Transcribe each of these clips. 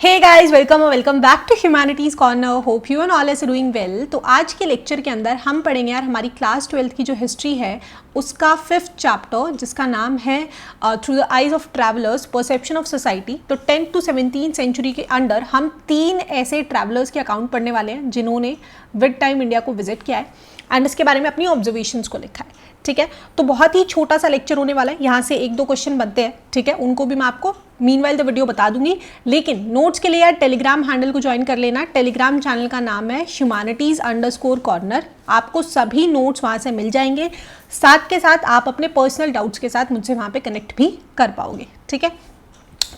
Hey guys, welcome back to humanities corner. Hope you and all is doing well. तो आज के lecture के अंदर हम पढ़ेंगे यार हमारी क्लास 12th की जो हिस्ट्री है उसका 5th चैप्टर, जिसका नाम है through the eyes of travellers perception of society. तो 10th to 17th सेंचुरी के अंदर हम 3 ऐसे ट्रैवलर्स के अकाउंट पढ़ने वाले हैं जिन्होंने विद टाइम इंडिया को विजिट किया है एंड इसके बारे में अपनी ऑब्जर्वेशंस को लिखा है। ठीक है, तो बहुत ही छोटा सा लेक्चर होने वाला है, यहाँ से 1-2 क्वेश्चन बनते हैं। ठीक है, उनको भी मैं आपको मीनवाइल द वीडियो बता दूंगी, लेकिन नोट्स के लिए यार टेलीग्राम हैंडल को ज्वाइन कर लेना। टेलीग्राम चैनल का नाम है ह्यूमैनिटीज़_कॉर्नर। आपको सभी नोट्स वहाँ से मिल जाएंगे, साथ के साथ आप अपने पर्सनल डाउट्स के साथ मुझसे वहाँ पे कनेक्ट भी कर पाओगे। ठीक है,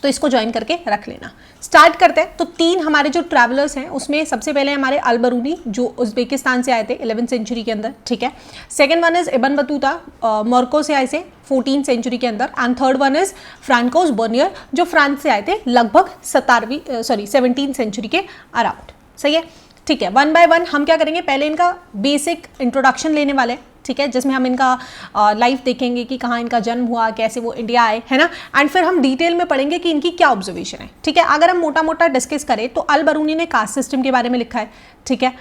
तो इसको ज्वाइन करके रख लेना। स्टार्ट करते हैं। तो 3 हमारे जो ट्रैवलर्स हैं उसमें सबसे पहले हमारे अल बरूनी जो उज़्बेकिस्तान से आए थे 11th सेंचुरी के अंदर। ठीक है, second one is Ibn Battuta Morocco से आए थे 14th सेंचुरी के अंदर। And third one is Francois Bernier जो फ्रांस से आए थे लगभग 17th सेंचुरी के अराउंड। सही है, ठीक है। 1 by 1 हम क्या करेंगे, पहले इनका बेसिक इंट्रोडक्शन लेने वाले हैं। ठीक है, जिसमें हम इनका लाइफ देखेंगे कि कहाँ इनका जन्म हुआ, कैसे वो इंडिया आए, है ना। एंड फिर हम डिटेल में पढ़ेंगे कि इनकी क्या ऑब्जर्वेशन है। ठीक है, अगर हम मोटा मोटा डिस्कस करें तो अल बरूनी ने कास्ट सिस्टम के बारे में लिखा है। ठीक है,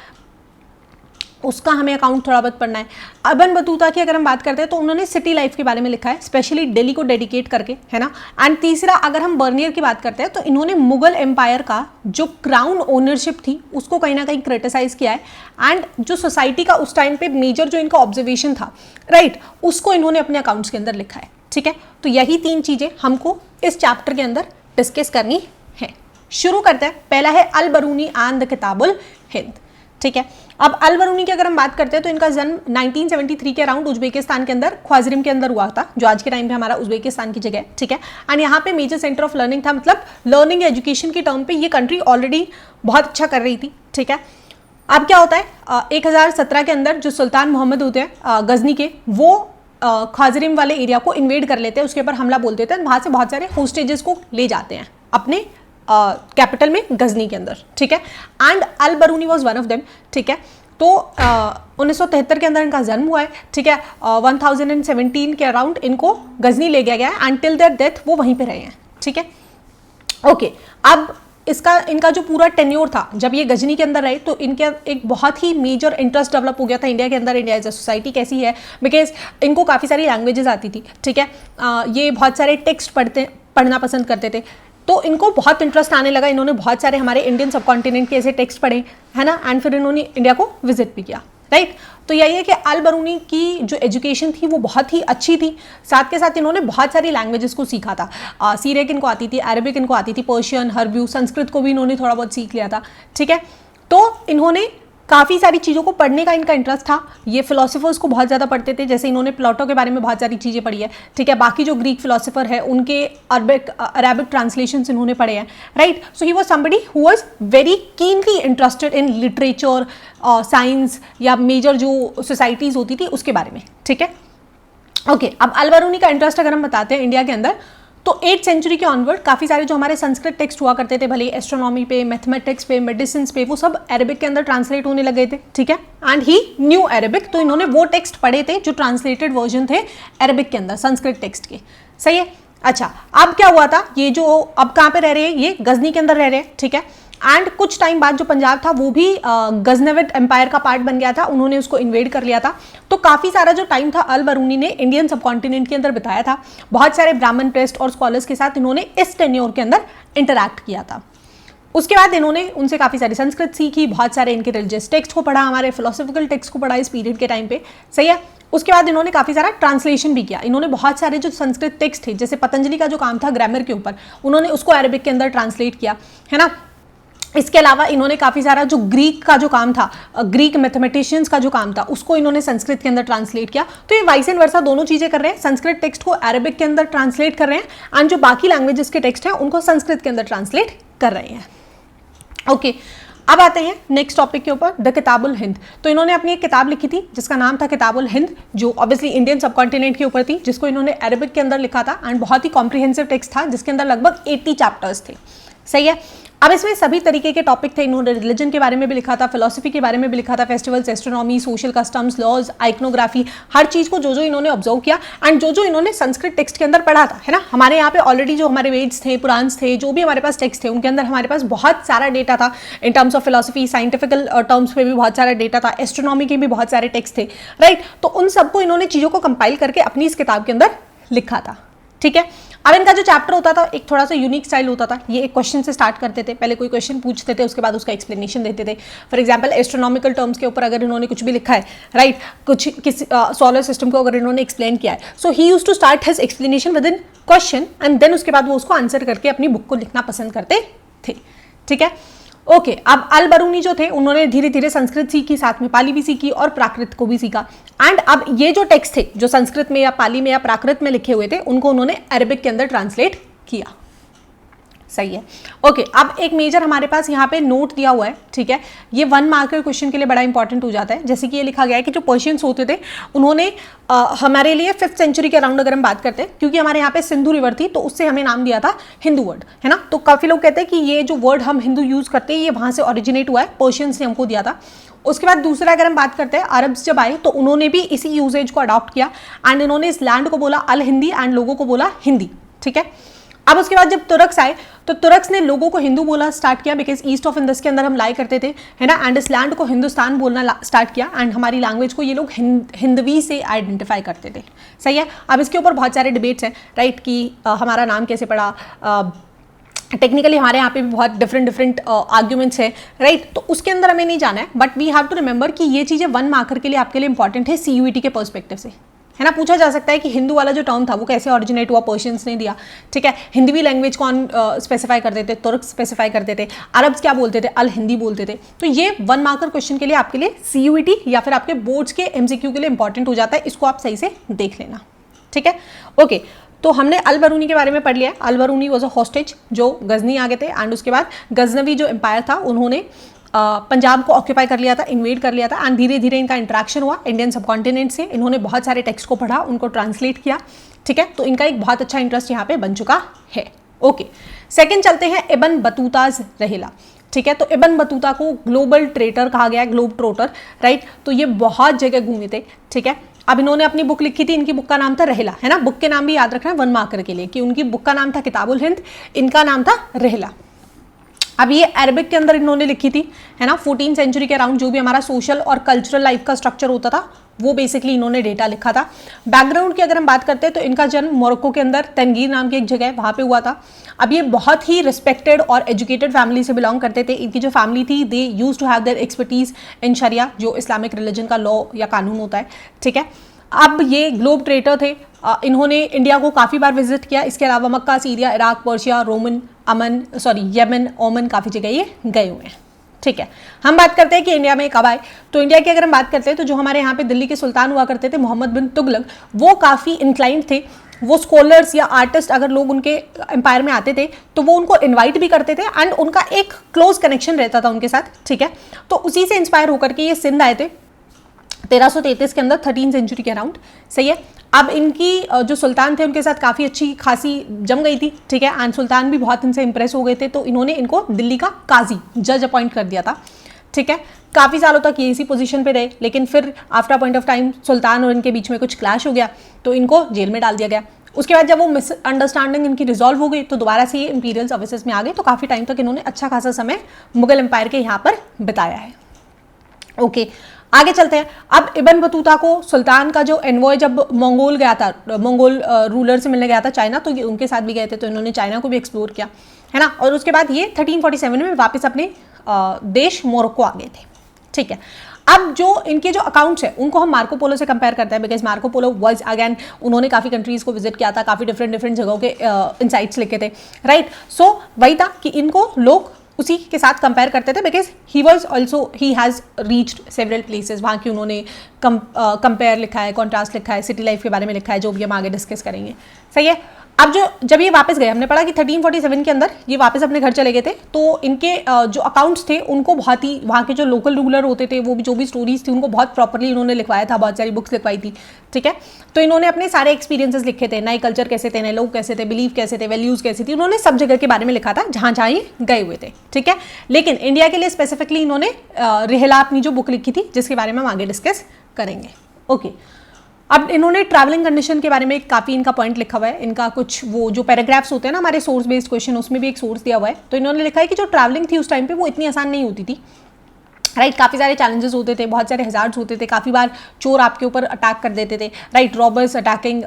उसका हमें अकाउंट थोड़ा बहुत पढ़ना है। इब्न बतूता की अगर हम बात करते हैं तो उन्होंने सिटी लाइफ के बारे में लिखा है, स्पेशली दिल्ली को डेडिकेट करके, है ना। एंड तीसरा अगर हम बर्नियर की बात करते हैं तो इन्होंने मुगल एम्पायर का जो क्राउन ओनरशिप थी उसको कहीं ना कहीं क्रिटिसाइज किया है। एंड जो सोसाइटी का उस टाइम पे मेजर जो इनका ऑब्जर्वेशन था, राइट, उसको इन्होंने अपने अकाउंट्स के अंदर लिखा है। ठीक है, तो यही 3 चीजें हमको इस चैप्टर के अंदर डिस्कस करनी है। शुरू करते हैं। पहला है अल बरूनी एंड द किताबुल हिंद। ठीक है, अब अल बरूनी की अगर हम बात करते हैं तो इनका जन्म 1973 के अराउंड उज़्बेकिस्तान के अंदर ख्वाजरिम के अंदर हुआ था, जो आज के टाइम पे हमारा उज़्बेकिस्तान की जगह है। ठीक है, एंड यहाँ पे मेजर सेंटर ऑफ लर्निंग था, मतलब लर्निंग एजुकेशन के टर्म पे ये कंट्री ऑलरेडी बहुत अच्छा कर रही थी। ठीक है, अब क्या होता है, 1017 के अंदर जो सुल्तान मोहम्मद होते हैं गजनी के, वो ख्वाजरिम वाले एरिया को इन्वेड कर लेते हैं, उसके ऊपर हमला बोल देते हैं, वहाँ से बहुत सारे होस्टेजेस को ले जाते हैं अपने कैपिटल में गजनी के अंदर। ठीक है, and Al Biruni was one of them. ठीक है, तो 1973 के अंदर इनका जन्म हुआ है। ठीक है, 1017 के अराउंड इनको गजनी ले गया गया है एंड टिल देयर डेथ वो वहीं पे रहे हैं। ठीक है, ओके। अब इनका जो पूरा टेन्योर था जब ये गजनी के अंदर रहे तो इनके एक बहुत ही मेजर इंटरेस्ट डेवलप हो गया था इंडिया के अंदर, इंडिया एज अ सोसाइटी कैसी है, बिकॉज इनको काफ़ी सारी लैंग्वेजेस आती थी। ठीक है, ये बहुत सारे टेक्स्ट पढ़ना पसंद करते थे, तो इनको बहुत इंटरेस्ट आने लगा। इन्होंने बहुत सारे हमारे इंडियन सबकॉन्टिनेंट के ऐसे टेक्स्ट पढ़े, है ना, एंड फिर इन्होंने इंडिया को विजिट भी किया, राइट। तो यही है कि अल बरूनी की जो एजुकेशन थी वो बहुत ही अच्छी थी, साथ के साथ इन्होंने बहुत सारी लैंग्वेजेस को सीखा था। सीरियक इनको आती थी, अरबिक इनको आती थी, पर्शियन, हर्ब्यू, संस्कृत को भी इन्होंने थोड़ा बहुत सीख लिया था। ठीक है, तो इन्होंने काफ़ी सारी चीज़ों को पढ़ने का इनका इंटरेस्ट था। ये फिलोसफर्स को बहुत ज़्यादा पढ़ते थे, जैसे इन्होंने प्लेटो के बारे में बहुत सारी चीज़ें पढ़ी है। ठीक है, बाकी जो ग्रीक फिलोसफर है उनके अरबिक ट्रांसलेशंस इन्होंने पढ़े हैं, right. So he was somebody who was very keenly interested in literature, science या मेजर जो सोसाइटीज़ होती थी उसके बारे में। ठीक है, ओके। अब अल बरूनी का इंटरेस्ट अगर हम बताते हैं इंडिया के अंदर, तो 8th सेंचुरी के ऑनवर्ड काफ़ी सारे जो हमारे संस्कृत टेक्स्ट हुआ करते थे, भले एस्ट्रोनॉमी पे, मैथमेटिक्स पे, मेडिसिन पे, वो सब अरबिक के अंदर ट्रांसलेट होने लगे थे। ठीक है, एंड ही न्यू अरबिक, तो इन्होंने वो टेक्स्ट पढ़े थे जो ट्रांसलेटेड वर्जन थे अरबिक के अंदर, संस्कृत टेक्स्ट के। सही है, अच्छा। अब क्या हुआ था, ये जो अब कहाँ पे रह रहे हैं, ये गजनी के अंदर रह रहे हैं। ठीक है, एंड कुछ टाइम बाद जो पंजाब था वो भी गजनविद एम्पायर का पार्ट बन गया था, उन्होंने उसको इन्वेड कर लिया था। तो काफ़ी सारा जो टाइम था अल बरूनी ने इंडियन सबकॉन्टिनेंट के अंदर बिताया था, बहुत सारे ब्राह्मण प्रेस्ट और स्कॉलर्स के साथ इन्होंने इस टेन्योर के अंदर इंटरैक्ट किया था। उसके बाद इन्होंने उनसे काफ़ी सारी संस्कृत सीखी, बहुत सारे इनके रिलीजियस टेक्स्ट को पढ़ा, हमारे फिलोसफिकल टेक्स्ट को पढ़ा इस पीरियड के टाइम पे। सही है, उसके बाद इन्होंने काफ़ी सारा ट्रांसलेशन भी किया। इन्होंने बहुत सारे जो संस्कृत टेक्स्ट थे, जैसे पतंजलि का जो काम था ग्रामर के ऊपर, उन्होंने उसको अरबिक के अंदर ट्रांसलेट किया, है ना। इसके अलावा इन्होंने काफ़ी सारा जो ग्रीक का जो काम था, ग्रीक मैथमेटिशियंस का जो काम था, उसको इन्होंने संस्कृत के अंदर ट्रांसलेट किया। तो ये वाइस एंड वर्सा दोनों चीज़ें कर रहे हैं, संस्कृत टेक्स्ट को अरबिक के अंदर ट्रांसलेट कर रहे हैं एंड जो बाकी लैंग्वेजेस के टेक्स्ट हैं उनको संस्कृत के अंदर ट्रांसलेट कर रहे हैं। ओके, अब आते हैं नेक्स्ट टॉपिक के ऊपर, द किताबुल हिंद। तो इन्होंने अपनी एक किताब लिखी थी जिसका नाम था किताबुल हिंद, जो ऑब्वियसली इंडियन सबकॉन्टिनेंट के ऊपर थी, जिसको इन्होंने अरबिक के अंदर लिखा था एंड बहुत ही कॉम्प्रिहेंसिव टेक्स्ट था जिसके अंदर लगभग 80 चैप्टर्स थे। सही है, अब इसमें सभी तरीके के टॉपिक थे, इन्होंने रिलीजन के बारे में भी लिखा था, फिलोसफी के बारे में भी लिखा था, festivals, astronomy, social customs, laws, iconography, हर चीज़ को जो इन्होंने ऑब्जर्व किया एंड जो इन्होंने संस्कृत टेक्स्ट के अंदर पढ़ा था, है ना। हमारे यहाँ पे ऑलरेडी जो हमारे वेद्स थे, पुराण्स थे, जो भी हमारे पास टेक्स्ट थे, उनके अंदर हमारे पास बहुत सारा डेटा था in terms of philosophy, scientifical terms पे भी बहुत सारा डेटा था, एस्ट्रोनॉमी के भी बहुत सारे टेक्स्ट थे, राइट। तो उन सबको इन्होंने चीज़ों को कंपाइल करके अपनी इस किताब के अंदर लिखा था, ठीक है। अब इनका जो चैप्टर होता था एक थोड़ा सा यूनिक स्टाइल होता था, ये एक क्वेश्चन से स्टार्ट करते थे, पहले कोई क्वेश्चन पूछते थे, उसके बाद उसका एक्सप्लेनेशन देते थे। फॉर एग्जांपल एस्ट्रोनॉमिकल टर्म्स के ऊपर अगर इन्होंने कुछ भी लिखा है, राइट, कुछ किसी सोलर सिस्टम को अगर इन्होंने एक्सप्लेन किया है, so he used to start his explanation with in question and then उसके बाद वो उसको आंसर करके अपनी बुक को लिखना पसंद करते थे, ठीक है। ओके, अब अल बरूनी जो थे उन्होंने धीरे धीरे संस्कृत सीखी, साथ में पाली भी सीखी और प्राकृत को भी सीखा एंड अब ये जो टेक्स्ट थे जो संस्कृत में या पाली में या प्राकृत में लिखे हुए थे उनको उन्होंने अरबिक के अंदर ट्रांसलेट किया, सही है। ओके, अब एक मेजर हमारे पास यहाँ पे नोट दिया हुआ है, ठीक है, ये 1 मार्कर क्वेश्चन के लिए बड़ा इंपॉर्टेंट हो जाता है। जैसे कि ये लिखा गया है कि जो पर्शियंस होते थे उन्होंने हमारे लिए 5th सेंचुरी के अराउंड अगर हम बात करते हैं, क्योंकि हमारे यहाँ पे सिंधु रिवर थी तो उससे हमें नाम दिया था हिंदू वर्ड, है ना। तो काफ़ी लोग कहते हैं कि ये जो वर्ड हम हिंदू यूज़ करते हैं ये वहाँ से ओरिजिनेट हुआ है, पर्शियंस ने हमको दिया था। उसके बाद दूसरा अगर हम बात करते हैं, अरब्स जब आए तो उन्होंने भी इसी यूजेज को अडॉप्ट किया एंड इन्होंने इस लैंड को बोला अल हिंदी एंड लोगों को बोला हिंदी, ठीक है। अब उसके बाद जब तुर्क्स आए तो तुर्क्स ने लोगों को हिंदू बोलना स्टार्ट किया, बिकॉज ईस्ट ऑफ इंडस के अंदर हम लाई करते थे, है ना, एंड इस लैंड को हिंदुस्तान बोलना स्टार्ट किया एंड हमारी लैंग्वेज को ये लोग हिंदवी से आइडेंटिफाई करते थे, सही है। अब इसके ऊपर बहुत सारे डिबेट्स हैं, राइट, कि हमारा नाम कैसे पड़ा, टेक्निकली हमारे यहाँ पे भी बहुत डिफरेंट आर्ग्यूमेंट्स है, राइट। तो उसके अंदर हमें नहीं जाना है, but we have to remember कि ये चीज़ें 1 मार्कर के लिए आपके लिए इंपॉर्टेंट है CUET के पर्सपेक्टिव से, है ना। पूछा जा सकता है कि हिंदू वाला जो टर्म था वो कैसे ओरिजिनेट हुआ, पर्शियंस ने दिया, ठीक है। हिंदवी लैंग्वेज कौन स्पेसिफाई करते थे, तुर्क स्पेसिफाई करते थे, अरब्स क्या बोलते थे, अल हिंदी बोलते थे। तो ये 1 मार्कर क्वेश्चन के लिए आपके लिए CUET या फिर आपके बोर्ड्स के MCQ के लिए इंपॉर्टेंट हो जाता है, इसको आप सही से देख लेना, ठीक है। ओके, तो हमने अल बरूनी के बारे में पढ़ लिया। अल बरूनी वॉज अ हॉस्टेज जो गजनी आ गए थे एंड उसके बाद गजनवी जो एम्पायर था उन्होंने पंजाब को ऑक्यूपाई कर लिया था, इन्वेड कर लिया था एंड धीरे धीरे इनका इंटरेक्शन हुआ इंडियन सबकॉन्टिनेंट से। इन्होंने बहुत सारे टेक्स्ट को पढ़ा, उनको ट्रांसलेट किया, ठीक है। तो इनका एक बहुत अच्छा इंटरेस्ट यहाँ पे बन चुका है। ओके, सेकंड चलते हैं इब्न बतूताज रहेला, ठीक है। तो इब्न बतूता को ग्लोबल ट्रेटर कहा गया है, ग्लोब ट्रोटर, राइट। तो ये बहुत जगह घूमे थे, ठीक है। अब इन्होंने अपनी बुक लिखी थी, इनकी बुक का नाम था रहेला, है ना। बुक के नाम भी याद रखना 1 मार्कर के लिए कि उनकी बुक का नाम था किताबुल हिंद, इनका नाम था रहेला। अब ये अरबिक के अंदर इन्होंने लिखी थी, है ना। 14th सेंचुरी के अराउंड जो भी हमारा सोशल और कल्चरल लाइफ का स्ट्रक्चर होता था वो बेसिकली इन्होंने डेटा लिखा था। बैकग्राउंड की अगर हम बात करते हैं तो इनका जन्म मोरक्को के अंदर तंगीर नाम की एक जगह है वहाँ पे हुआ था। अब ये बहुत ही रिस्पेक्टेड और एजुकेटेड फैमिली से बिलोंग करते थे। इनकी जो फैमिली थी they use to have their expertise in शरिया, जो इस्लामिक रिलीजन का लॉ या कानून होता है, ठीक है। अब ये ग्लोब ट्रेटर थे, इन्होंने इंडिया को काफ़ी बार विजिट किया। इसके अलावा मक्का, सीरिया, इराक, पर्शिया, यमन, ओमन काफ़ी जगह ये गए हुए हैं, ठीक है। हम बात करते हैं कि इंडिया में कब आए, तो इंडिया की अगर हम बात करते हैं तो जो हमारे यहाँ पे दिल्ली के सुल्तान हुआ करते थे मोहम्मद बिन तुगलक, वो काफ़ी इंक्लाइंड थे। वो स्कॉलर्स या आर्टिस्ट अगर लोग उनके एम्पायर में आते थे तो वो उनको इनवाइट भी करते थे एंड उनका एक क्लोज कनेक्शन रहता था उनके साथ, ठीक है। तो उसी से इंस्पायर होकर के ये सिंध आए थे 1333 के अंदर, 13th सेंचुरी के अराउंड, सही है। अब इनकी जो सुल्तान थे उनके साथ काफ़ी अच्छी खासी जम गई थी, ठीक है, एंड सुल्तान भी बहुत इनसे इंप्रेस हो गए थे, तो इन्होंने इनको दिल्ली का काजी जज अपॉइंट कर दिया था, ठीक है। काफ़ी सालों तक ये इसी पोजीशन पे रहे, लेकिन फिर आफ्टर पॉइंट ऑफ टाइम सुल्तान और इनके बीच में कुछ क्लैश हो गया तो इनको जेल में डाल दिया गया। उसके बाद जब वो मिसअंडरस्टैंडिंग इनकी रिजॉल्व हो गई तो दोबारा से ये इंपीरियल सर्विसेज में आ गए। तो काफ़ी टाइम तक इन्होंने अच्छा खासा समय मुगल एम्पायर के यहाँ पर बिताया है। ओके, आगे चलते हैं। अब इब्न बतूता को सुल्तान का जो एनवॉय जब मंगोल गया था, मंगोल रूलर से मिलने गया था चाइना, तो ये उनके साथ भी गए थे, तो इन्होंने चाइना को भी एक्सप्लोर किया, है ना। और उसके बाद ये 1347 में वापस अपने देश मोरक्को आ गए थे, ठीक है। अब जो इनके जो अकाउंट्स है उनको हम मार्को पोलो से कंपेयर करते हैं, because Marco Polo was again, उन्होंने काफ़ी कंट्रीज़ को विजिट किया था, काफ़ी डिफरेंट जगहों के इनसाइट्स लिखे थे, राइट। सो वही था कि इनको लोग उसी के साथ कंपेयर करते थे, because he was also he has reached several places. वहाँ की उन्होंने कंपेयर लिखा है, कॉन्ट्रास्ट लिखा है, सिटी लाइफ के बारे में लिखा है, जो भी हम आगे डिस्कस करेंगे, सही है। अब जब ये वापस गए, हमने पढ़ा कि 1347 के अंदर ये वापस अपने घर चले गए थे, तो इनके जो अकाउंट्स थे उनको बहुत ही, वहाँ के जो लोकल रूलर होते थे वो भी जो भी स्टोरीज थी उनको बहुत प्रॉपरली इन्होंने लिखवाया था, बहुत सारी बुक्स लिखवाई थी, ठीक है। तो इन्होंने अपने सारे एक्सपीरियंसेस लिखे थे, नए कल्चर कैसे थे, नए लोग कैसे थे, बिलीव कैसे थे, वैल्यूज़ कैसी थी, उन्होंने सब जगह के बारे में लिखा था जहाँ जहाँ ये गए हुए थे, ठीक है। लेकिन इंडिया के लिए स्पेसिफिकली इन्होंने रिहला अपनी जो बुक लिखी थी, जिसके बारे में हम आगे डिस्कस करेंगे। ओके, अब इन्होंने ट्रैवलिंग कंडीशन के बारे में काफ़ी इनका पॉइंट लिखा हुआ है। इनका कुछ वो जो पैराग्राफ्स होते हैं ना हमारे सोर्स बेस्ड क्वेश्चन, उसमें भी एक सोर्स दिया हुआ है। तो इन्होंने लिखा है कि जो ट्रैवलिंग थी उस टाइम पे वो इतनी आसान नहीं होती थी, राइट। काफ़ी सारे चैलेंजेस होते थे, बहुत सारे हज़ार्ड्स होते थे, काफ़ी बार चोर आपके ऊपर अटैक कर देते थे, right. Robbers attacking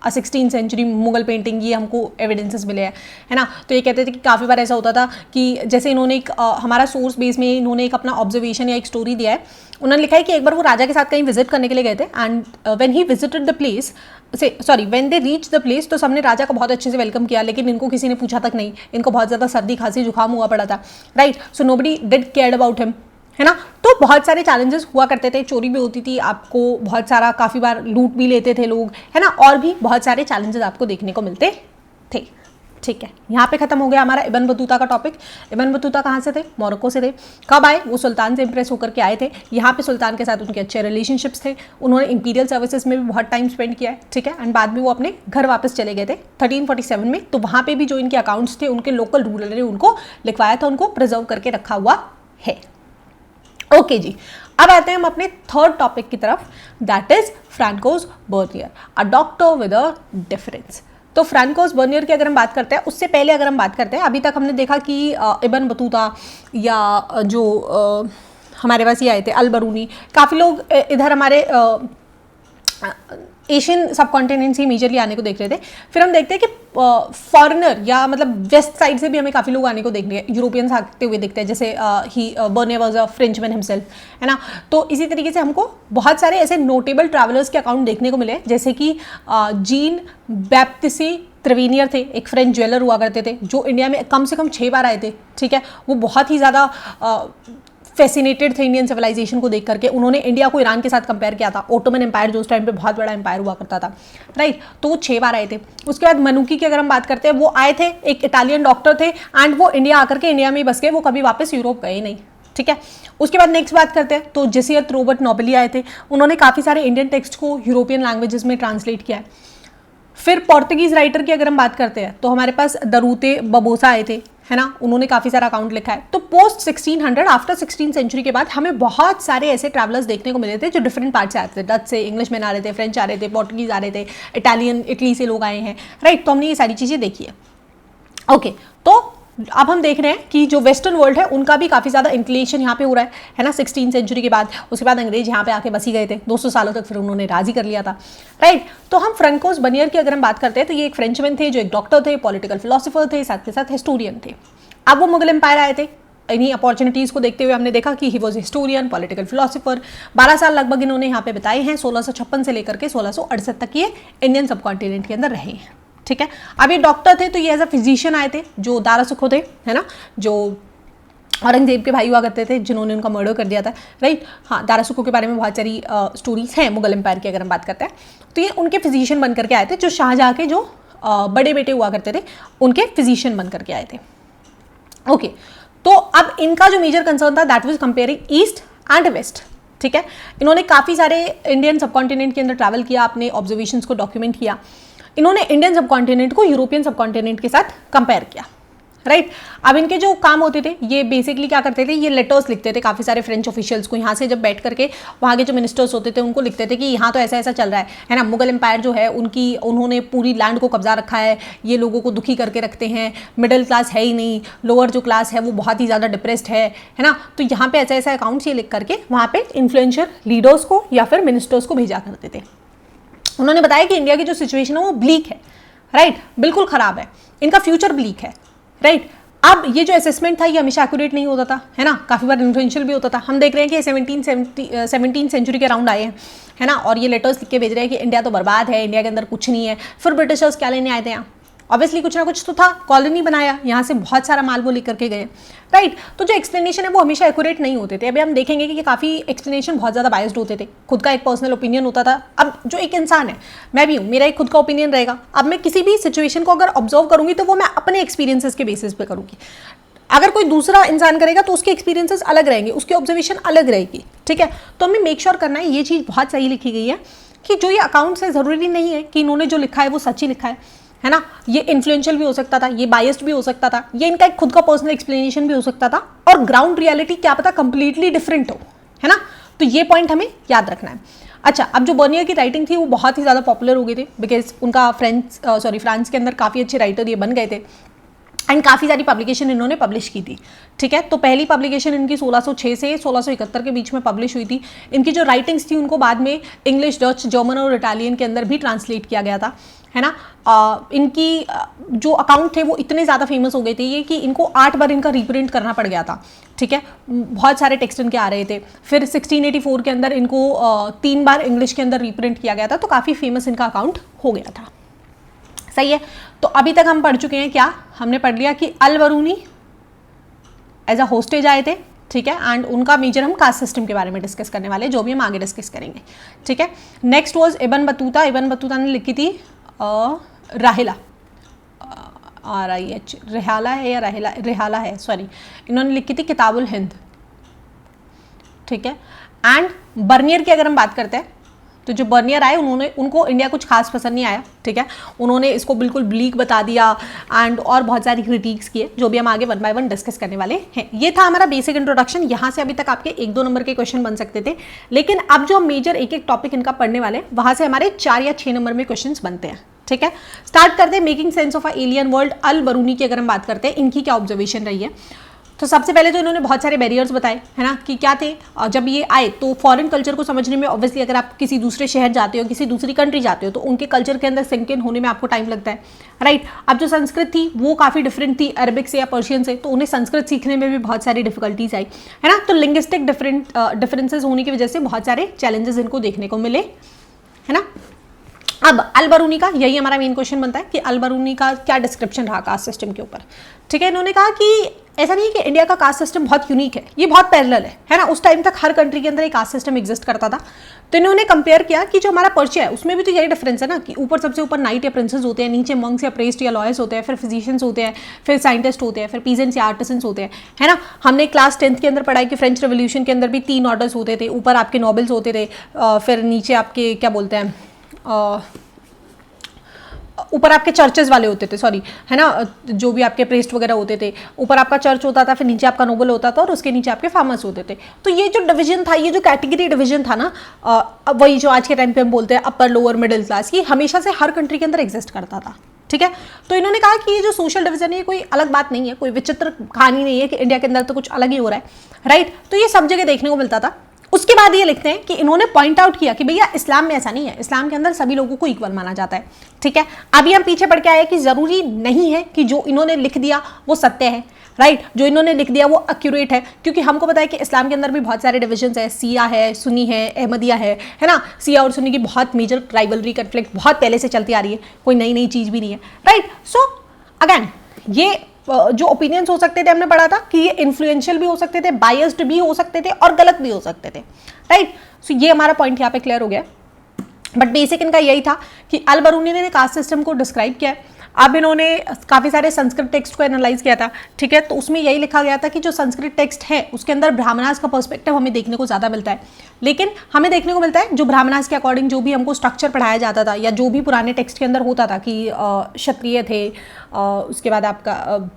16th century Mughal painting, ये हमको एविडेंसेस मिले हैं, है ना। तो ये कहते थे कि काफ़ी बार ऐसा होता था कि जैसे इन्होंने एक हमारा सोर्स बेस में इन्होंने एक अपना ऑब्जर्वेशन या एक स्टोरी दिया है। उन्होंने लिखा है कि एक बार वो राजा के साथ कहीं विजिट करने के लिए गए थे, and when he visited the place when they reach the place, तो सबने राजा को बहुत अच्छे से वेलकम किया, लेकिन इनको किसी ने पूछा तक नहीं, इनको बहुत ज़्यादा सर्दी खांसी जुकाम हुआ पड़ा था, right. So nobody did care about him, है ना। तो बहुत सारे चैलेंजेस हुआ करते थे, चोरी भी होती थी, आपको बहुत सारा काफ़ी बार लूट भी लेते थे लोग, है ना, और भी बहुत सारे चैलेंजेस आपको देखने को मिलते थे, ठीक है। यहाँ पे खत्म हो गया हमारा इब्न बतूता का टॉपिक। इब्न बतूता कहाँ से थे? मोरक्को से थे। कब आए? वो सुल्तान से इंप्रेस होकर के आए थे। यहाँ पे सुल्तान के साथ उनके अच्छे रिलेशनशिप्स थे, उन्होंने इंपीरियल सर्विसेज में भी बहुत टाइम स्पेंड किया है, ठीक है। एंड बाद में वो अपने घर वापस चले गए थे 1347 में। तो वहाँ पे भी जो इनके अकाउंट्स थे उनके लोकल रूलर ने उनको लिखवाया था, उनको प्रिजर्व करके रखा हुआ है। ओके जी, अब आते हैं हम अपने थर्ड टॉपिक की तरफ, that is Francois Bernier, a doctor with a difference. तो फ्रैंकोस बर्नियर की अगर हम बात करते हैं, उससे पहले अगर हम बात करते हैं, अभी तक हमने देखा कि इब्न बतूता या जो हमारे पास ये आए थे अल बरूनी, काफ़ी लोग इधर हमारे एशियन सब कॉन्टिनेंट से मेजरली आने को देख रहे थे। फिर हम देखते हैं कि फॉरेनर या मतलब वेस्ट साइड से भी हमें काफ़ी लोग आने को देख रहे हैं, यूरोपियंस आते हुए दिखते हैं, जैसे ही Bernier was a Frenchman himself, है ना। तो इसी तरीके से हमको बहुत सारे ऐसे नोटेबल ट्रैवलर्स के अकाउंट देखने को मिले, जैसे कि जीन बैप्टिसी त्रिवेनियर थे, एक फ्रेंच ज्वेलर हुआ करते थे, जो इंडिया में कम से कम 6 बार आए थे, ठीक है। वो बहुत ही ज़्यादा फैसिनेटेड थे इंडियन सिविलाइजेशन को देख करके। उन्होंने इंडिया को ईरान के साथ कंपेयर किया था, ओटोमन एम्पायर जो उस टाइम पे बहुत बड़ा एम्पायर हुआ करता था, राइट। तो वो 6 बार आए थे। उसके बाद मनुकी की अगर हम बात करते हैं, वो आए थे, एक इटालियन डॉक्टर थे, एंड वो इंडिया आकर के इंडिया में ही बस गए, वो कभी वापस यूरोप गए नहीं, ठीक है। उसके बाद नेक्स्ट बात करते हैं, तो जेसियत रॉबर्ट नोबेली आए थे, उन्होंने काफ़ी सारे इंडियन टेक्स्ट को यूरोपियन लैंग्वेजेस में ट्रांसलेट किया है। फिर पोर्तुगीज राइटर की अगर हम बात करते हैं, तो हमारे पास दरूते बबोसा आए थे, है ना, उन्होंने काफ़ी सारा अकाउंट लिखा है। तो पोस्ट 1600 आफ्टर 16th सेंचुरी के बाद हमें बहुत सारे ऐसे ट्रैवलर्स देखने को मिले थे जो डिफरेंट पार्ट से आते थे। डच से, इंग्लिश मैन आ रहे थे, फ्रेंच आ रहे थे, पोर्टुगीज आ रहे थे, इटालियन इटली से लोग आए हैं, राइट। तो हमने ये सारी चीज़ें देखी है। ओके, तो अब हम देख रहे हैं कि जो वेस्टर्न वर्ल्ड है उनका भी काफ़ी ज़्यादा इंक्लिनेशन यहाँ पे हो रहा है ना, 16th सेंचुरी के बाद। उसके बाद अंग्रेज यहाँ पे आके बसी गए थे, 200 सालों तक फिर उन्होंने राजी कर लिया था, राइट। तो हम फ्रैंकोस बर्नियर की अगर हम बात करते हैं, तो ये एक फ्रेंचमैन थे, जो एक डॉक्टर थे, पॉलिटिकल फिलोसोफर थे, साथ के साथ हिस्टोरियन थे। अब वो मुगल एम्पायर आए थे, इन्हीं अपॉर्चुनिटीज़ को देखते हुए हमने देखा कि he was historian, political philosopher. 12 साल लगभग इन्होंने यहाँ पे बिताए हैं, 1656 से लेकर के 1668 तक ये इंडियन सब कॉन्टिनेंट के अंदर रहे हैं, ठीक है। अब ये डॉक्टर थे, तो ये एज अ फिजिशियन आए थे, जो दारा सुखो थे, है ना, जो औरंगजेब के भाई हुआ करते थे, जिन्होंने उनका मर्डर कर दिया था, राइट। हाँ, दारा सुखो के बारे में बहुत सारी स्टोरीज हैं मुगल एम्पायर की अगर हम बात करते हैं। तो ये उनके फिजिशियन बन करके आए थे, जो शाहजहाँ के जो बड़े बेटे हुआ करते थे उनके फिजिशियन बन करके आए थे। ओके, तो अब इनका जो मेजर कंसर्न था that was comparing east and west, ठीक है। इन्होंने काफ़ी सारे इंडियन सब कॉन्टिनेंट के अंदर ट्रैवल किया, अपने ऑब्जर्वेशंस को डॉक्यूमेंट किया। इन्होंने इंडियन सब कॉन्टिनेंट को यूरोपियन सब कॉन्टिनेंट के साथ कंपेयर किया, राइट। अब इनके जो काम होते थे, ये बेसिकली क्या करते थे, ये लेटर्स लिखते थे काफ़ी सारे फ्रेंच ऑफिशियल्स को। यहाँ से जब बैठ करके वहाँ के जो मिनिस्टर्स होते थे उनको लिखते थे कि यहाँ तो ऐसा ऐसा चल रहा है ना, मुगल एम्पायर जो है उन्होंने पूरी लैंड को कब्जा रखा है, ये लोगों को दुखी करके रखते हैं, मिडिल क्लास है ही नहीं, लोअर जो क्लास है वो बहुत ही ज़्यादा डिप्रेस्ड है ना। तो यहाँ पे ऐसा ऐसा अकाउंट्स ये लिख करके वहाँ पे इन्फ्लुएंशियल लीडर्स को या फिर मिनिस्टर्स को भेजा करते थे। उन्होंने बताया कि इंडिया की जो सिचुएशन है वो ब्लीक है, राइट, बिल्कुल ख़राब है, इनका फ्यूचर ब्लीक है, राइट। अब ये जो असेसमेंट था ये हमेशा एक्यूरेट नहीं होता था, है ना, काफ़ी बार इन्फ्लुएंशियल भी होता था। हम देख रहे हैं कि 17th सेंचुरी के अराउंड आए हैं, है ना, और ये लेटर्स लिख के भेज रहे हैं कि इंडिया तो बर्बाद है, इंडिया के अंदर कुछ नहीं है। फिर ब्रिटिशर्स क्या लेने आए थे यहाँ, ऑब्वियसली कुछ ना कुछ तो था, कॉलोनी बनाया, यहाँ से बहुत सारा माल वो लेकर के गए, राइट। तो जो एक्सप्लेनेशन है वो हमेशा एक्यूरेट नहीं होते थे। अभी हम देखेंगे कि काफ़ी एक्सप्लेनेशन बहुत ज़्यादा बायस्ड होते थे, खुद का एक पर्सनल ओपिनियन होता था। अब जो एक इंसान है, मैं भी हूँ, मेरा एक खुद का ओपिनियन रहेगा। अब मैं किसी भी सिचुएशन को अगर ऑब्जर्व करूँगी तो वो मैं अपने एक्सपीरियंसेस के बेसिस पे करूँगी। अगर कोई दूसरा इंसान करेगा तो उसके एक्सपीरियंसेस अलग रहेंगे, उसकी ऑब्जर्वेशन अलग रहेगी, ठीक है। तो हमें मेक श्योर करना है, ये चीज़ बहुत सही लिखी गई है कि जो ये अकाउंट्स है ज़रूरी नहीं है कि इन्होंने जो लिखा है वो सच ही लिखा है ना। ये इन्फ्लुएंशियल भी हो सकता था, ये बायस्ड भी हो सकता था, ये इनका एक खुद का पर्सनल एक्सप्लेनेशन भी हो सकता था, और ग्राउंड रियलिटी क्या पता कंप्लीटली डिफरेंट हो, है ना। तो ये पॉइंट हमें याद रखना है। अच्छा, अब जो बर्नियर की राइटिंग थी वो बहुत ही ज़्यादा पॉपुलर हो गई थी, बिकॉज उनका फ्रांस के अंदर काफ़ी अच्छे राइटर ये बन गए थे, एंड काफ़ी सारी पब्लिकेशन इन्होंने पब्लिश की थी, ठीक है। तो पहली पब्लिकेशन इनकी 1606 से 1671 के बीच में पब्लिश हुई थी। इनकी जो राइटिंग्स थी उनको बाद में इंग्लिश, डच, जर्मन और इटालियन के अंदर भी ट्रांसलेट किया गया था, है ना। इनकी जो अकाउंट थे वो इतने ज़्यादा फेमस हो गए थे ये कि इनको 8 बार इनका रीप्रिंट करना पड़ गया था, ठीक है। बहुत सारे टेक्स्ट इनके आ रहे थे। फिर 1684 के अंदर इनको 3 बार इंग्लिश के अंदर रीप्रिंट किया गया था, तो काफ़ी फेमस इनका अकाउंट हो गया था, सही है। तो अभी तक हम पढ़ चुके हैं, क्या हमने पढ़ लिया कि अल बरूनी एज अ होस्टेज आए थे, ठीक है, एंड उनका मेजर हम कास्ट सिस्टम के बारे में डिस्कस करने वाले, जो भी हम आगे डिस्कस करेंगे, ठीक है। Next was Ibn Battuta. Ibn Battuta ने लिखी थी राहिला, RIH, रिहाला है या राहिला, रिहाला है, सॉरी। इन्होंने लिखी थी किताबुल हिंद, ठीक है। एंड बर्नियर की अगर हम बात करते हैं तो जो बर्नियर आए उनको इंडिया कुछ खास पसंद नहीं आया, ठीक है। उन्होंने इसको बिल्कुल ब्लीक बता दिया एंड और बहुत सारी क्रिटिक्स किए, जो भी हम आगे 1 बाय 1 डिस्कस करने वाले हैं। ये था हमारा बेसिक इंट्रोडक्शन। यहाँ से अभी तक आपके 1-2 नंबर के क्वेश्चन बन सकते थे, लेकिन अब जो हम मेजर एक टॉपिक इनका पढ़ने वाले हैं वहाँ से हमारे 4 या 6 नंबर में क्वेश्चन बनते हैं, ठीक है। स्टार्ट करते हैं making sense of a alien world. Al Biruni की अगर हम बात करते हैं, इनकी क्या ऑब्जर्वेशन रही है। तो सबसे पहले तो इन्होंने बहुत सारे बैरियर्स बताए, है ना, कि क्या थे। जब ये आए तो फॉरेन कल्चर को समझने में ऑब्वियसली अगर आप किसी दूसरे शहर जाते हो, किसी दूसरी कंट्री जाते हो, तो उनके कल्चर के अंदर सिंक इन होने में आपको टाइम लगता है, राइट। अब जो संस्कृत थी वो काफ़ी डिफरेंट थी अरबिक से या पर्शियन से, तो उन्हें संस्कृत सीखने में भी बहुत सारी डिफिकल्टीज आई, है ना। तो लिंग्विस्टिक डिफरेंसेस होने की वजह से बहुत सारे चैलेंजेस इनको देखने को मिले, है ना। अब अल बरूनी का यही हमारा मेन क्वेश्चन बनता है कि अल बरूनी का क्या डिस्क्रिप्शन रहा कास्ट सिस्टम के ऊपर, ठीक है। इन्होंने कहा कि ऐसा नहीं है कि इंडिया का कास्ट सिस्टम बहुत यूनिक है, ये बहुत पैरेलल है ना। उस टाइम तक हर कंट्री के अंदर एक कास्ट सिस्टम एग्जिस्ट करता था। तो इन्होंने कंपेयर किया कि जो हमारा पर्शिया है उसमें भी तो यही डिफरेंस है ना, कि ऊपर सबसे ऊपर नाइट या प्रिंसेस होते हैं, नीचे मंक्स या प्रेस्ट या लॉयर्स होते हैं, फिर फिजिशियंस होते हैं, फिर साइंटिस्ट होते हैं, फिर पीजेंट्स या आर्टिसंस होते हैं, है ना। हमने क्लास 10th के अंदर पढ़ाई कि फ्रेंच रेवोल्यूशन के अंदर भी 3 ऑर्डर्स होते थे, ऊपर आपके नोबल्स होते थे, फिर नीचे आपके क्या बोलते हैं, ऊपर आपके चर्चेज वाले होते थे, सॉरी, है ना, जो भी आपके प्रेस्ट वगैरह होते थे, ऊपर आपका चर्च होता था, फिर नीचे आपका नोबल होता था और उसके नीचे आपके फार्मर्स होते थे। तो ये जो डिवीजन था, ये जो कैटेगरी डिवीजन था ना, वही जो आज के टाइम पे हम बोलते हैं अपर लोअर मिडिल क्लास, ये हमेशा से हर कंट्री के अंदर एग्जिस्ट करता था, ठीक है। तो इन्होंने कहा कि ये जो सोशल डिवीजन है ये कोई अलग बात नहीं है, कोई विचित्र कहानी नहीं है कि इंडिया के अंदर तो कुछ अलग ही हो रहा है, राइट। तो ये सब जगह देखने को मिलता था। उसके बाद ये लिखते हैं कि इन्होंने पॉइंट आउट किया कि भैया इस्लाम में ऐसा नहीं है, इस्लाम के अंदर सभी लोगों को इक्वल माना जाता है, ठीक है। अभी हम पीछे पढ़ के आए कि जरूरी नहीं है कि जो इन्होंने लिख दिया वो सत्य है, राइट। जो इन्होंने लिख दिया वो एक्यूरेट है, क्योंकि हमको पता है कि इस्लाम के अंदर भी बहुत सारे डिविजन्स है, सिया है, सुन्नी है, अहमदिया है ना। सिया और सुन्नी की बहुत मेजर राइवलरी कन्फ्लिक्ट बहुत पहले से चलती आ रही है, कोई नई चीज़ भी नहीं है, राइट। सो अगेन ये जो ओपिनियंस हो सकते थे, हमने पढ़ा था कि ये इन्फ्लुएंशियल भी हो सकते थे, बायस्ड भी हो सकते थे और गलत भी हो सकते थे, राइट। सो ये हमारा पॉइंट यहाँ पे क्लियर हो गया। बट बेसिक इनका यही था कि अल बरूनी ने कास्ट सिस्टम को डिस्क्राइब किया है। अब इन्होंने काफ़ी सारे संस्कृत टेक्स्ट को एनालाइज किया था, ठीक है। तो उसमें यही लिखा गया था कि जो संस्कृत टेक्स्ट है उसके अंदर ब्राह्मणास का पर्सपेक्टिव हमें देखने को ज़्यादा मिलता है, लेकिन हमें देखने को मिलता है जो ब्राह्मणास के अकॉर्डिंग जो भी हमको स्ट्रक्चर पढ़ाया जाता था या जो भी पुराने टेक्स्ट के अंदर होता था कि क्षत्रिय थे, उसके बाद आपका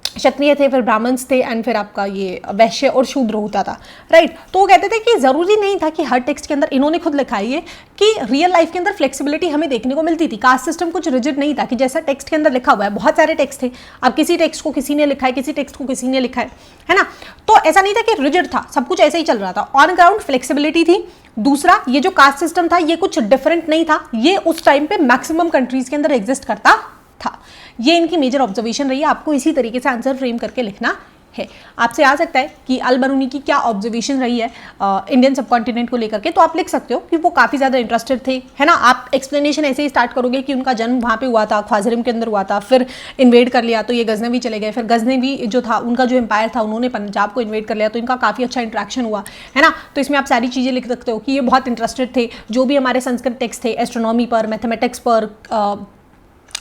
क्षत्रिय थे, फिर ब्राह्मण्स थे, एंड फिर आपका ये वैश्य और शूद्र होता था, राइट। तो वो कहते थे कि ज़रूरी नहीं था कि हर टेक्स्ट के अंदर, इन्होंने खुद लिखा है ये, कि रियल लाइफ के अंदर फ्लेक्सिबिलिटी हमें देखने को मिलती थी। कास्ट सिस्टम कुछ रिजिड नहीं था कि जैसा टेक्स्ट के अंदर लिखा हुआ है, बहुत सारे टेक्स्ट थे, अब किसी टेक्स्ट को किसी ने लिखा है, किसी टेक्स्ट को किसी ने लिखा है ना। तो ऐसा नहीं था कि रिजिड था, सब कुछ ऐसे ही चल रहा था, ऑन ग्राउंड फ्लेक्सिबिलिटी थी। दूसरा, ये जो कास्ट सिस्टम था ये कुछ डिफरेंट नहीं था, ये उस टाइम पे मैक्सिमम कंट्रीज के अंदर एग्जिस्ट करता था। ये इनकी मेजर ऑब्जर्वेशन रही है, आपको इसी तरीके से आंसर फ्रेम करके लिखना है। आपसे आ सकता है कि अल बरूनी की क्या ऑब्जर्वेशन रही है इंडियन सब कॉन्टिनेंट को लेकर के, तो आप लिख सकते हो कि वो काफ़ी ज़्यादा इंटरेस्टेड थे, है ना। आप एक्सप्लेनेशन ऐसे ही स्टार्ट करोगे कि उनका जन्म वहाँ पे हुआ था, ख्वाजरिम के अंदर हुआ था, फिर इन्वेड कर लिया तो ये गजनवी चले गए, फिर गजनवी जो था उनका जो एम्पायर था उन्होंने पंजाब को इन्वेड कर लिया, तो इनका काफ़ी अच्छा इंट्रैक्शन हुआ, है ना। तो इसमें आप सारी चीज़ें लिख सकते हो कि ये बहुत इंटरेस्टेड थे, जो भी हमारे संस्कृत टेक्स्ट थे, एस्ट्रोनॉमी पर, मैथमेटिक्स पर,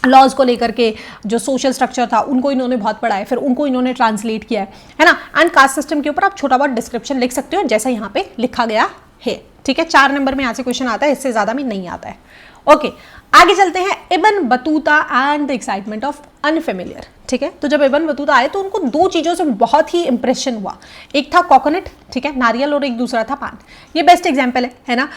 लॉज को लेकर के, जो सोशल स्ट्रक्चर था उनको इन्होंने बहुत पढ़ा है, फिर उनको इन्होंने ट्रांसलेट किया है ना। एंड कास्ट सिस्टम के ऊपर आप छोटा बहुत डिस्क्रिप्शन लिख सकते हो जैसा यहाँ पे लिखा गया है, ठीक है। 4 नंबर में यहाँ से क्वेश्चन आता है, इससे ज़्यादा में नहीं आता है। ओके, आगे चलते हैं। Ibn Battuta and the excitement of unfamiliar, ठीक है। तो जब इब्न बतूता आए तो उनको 2 चीज़ों से बहुत ही इंप्रेशन हुआ, एक था कोकोनट, ठीक है, नारियल, और एक दूसरा था पान। ये बेस्ट एग्जाम्पल है ना।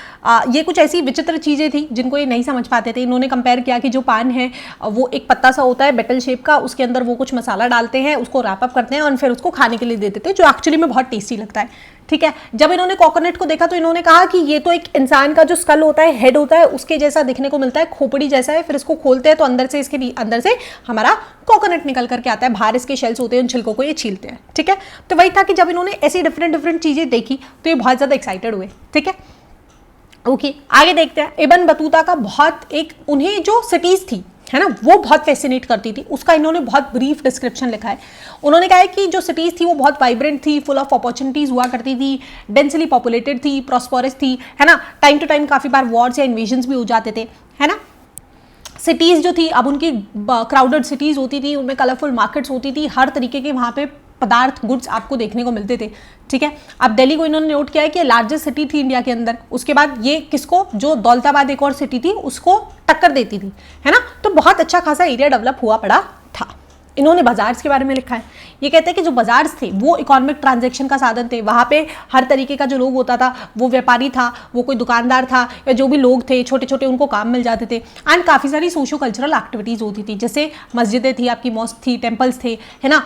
ये कुछ ऐसी विचित्र चीज़ें थी जिनको ये नहीं समझ पाते थे। इन्होंने कंपेयर किया कि जो पान है वो एक पत्ता सा होता है बेटल शेप का, उसके अंदर वो कुछ मसाला डालते हैं, उसको रैप अप करते हैं और फिर उसको खाने के लिए देते थे, जो एक्चुअली में बहुत टेस्टी लगता है, ठीक है। जब इन्होंने कोकोनट को देखा तो इन्होंने कहा कि ये तो एक इंसान का जो स्कल होता है, हेड होता है, उसके जैसा दिखने को मिलता है, खोपड़ी जैसा है, फिर इसको खोलते हैं तो अंदर से इसके अंदर से हमारा कोकोनट निकल करके आता है, बाहर इसके शेल्स होते हैं, उन छिलकों को ये छीलते हैं, ठीक है। तो वही था कि जब इन्होंने ऐसी डिफरेंट चीजें देखी तो ये बहुत ज्यादा एक्साइटेड हुए, ठीक है। ओके, आगे देखते हैं। इब्न बतूता का बहुत एक, उन्हें जो सिटीज थी, है ना, वो बहुत फैसिनेट करती थी, उसका इन्होंने बहुत ब्रीफ डिस्क्रिप्शन लिखा है। उन्होंने कहा है कि जो सिटीज़ थी वो बहुत वाइब्रेंट थी, फुल ऑफ अपॉर्चुनिटीज़ हुआ करती थी, डेंसली पॉपुलेटेड थी, प्रॉस्परस थी, है ना। टाइम टू टाइम काफ़ी बार वॉर्स या इन्वेजन्स भी हो जाते थे, है ना। सिटीज़ जो थी, अब उनकी क्राउडेड सिटीज़ होती थी, उनमें कलरफुल मार्केट्स होती थी, हर तरीके के वहाँ पे पदार्थ, गुड्स आपको देखने को मिलते थे, ठीक है। अब दिल्ली को इन्होंने नोट किया है कि लार्जेस्ट सिटी थी इंडिया के अंदर। उसके बाद ये किसको, जो दौलताबाद एक और सिटी थी, उसको टक्कर देती थी, है ना। तो बहुत अच्छा खासा एरिया डेवलप हुआ पड़ा था। इन्होंने बाजार्स के बारे में लिखा है। ये कहते हैं कि जो बाजार्स थे वो इकोनॉमिक ट्रांजैक्शन का साधन थे। वहाँ पे हर तरीके का जो लोग होता था, वो व्यापारी था, वो कोई दुकानदार था, या जो भी लोग थे छोटे छोटे, उनको काम मिल जाते थे। एंड काफ़ी सारी सोशो कल्चरल एक्टिविटीज़ होती थी, जैसे मस्जिदें थी, आपकी मॉस्क थी, टेम्पल्स थे, है ना।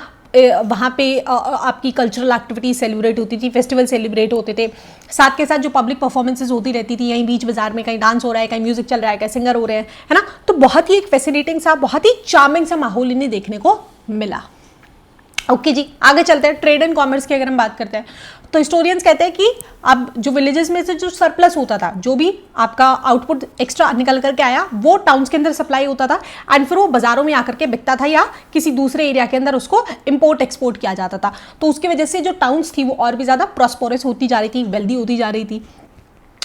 वहाँ पे आपकी कल्चरल एक्टिविटीज सेलिब्रेट होती थी, फेस्टिवल सेलिब्रेट होते थे। साथ के साथ जो पब्लिक परफॉर्मेंसेज होती रहती थी, यहीं बीच बाजार में कहीं डांस हो रहा है, कहीं म्यूजिक चल रहा है, कहीं सिंगर हो रहे हैं, है ना। तो बहुत ही एक फैसिनेटिंग सा, बहुत ही चार्मिंग सा माहौल इन्हें देखने को मिला। ओके जी, आगे चलते हैं। ट्रेड एंड कॉमर्स की अगर हम बात करते हैं तो हिस्टोरियंस कहते हैं कि अब जो विलेजेस में से जो सरप्लस होता था, जो भी आपका आउटपुट एक्स्ट्रा निकल करके आया, वो टाउन्स के अंदर सप्लाई होता था एंड फिर वो बाजारों में आकर के बिकता था, या किसी दूसरे एरिया के अंदर उसको इंपोर्ट एक्सपोर्ट किया जाता था। तो उसकी वजह से जो टाउन्स थी वो और भी ज़्यादा प्रॉस्परस होती जा रही थी, वेल्दी होती जा रही थी।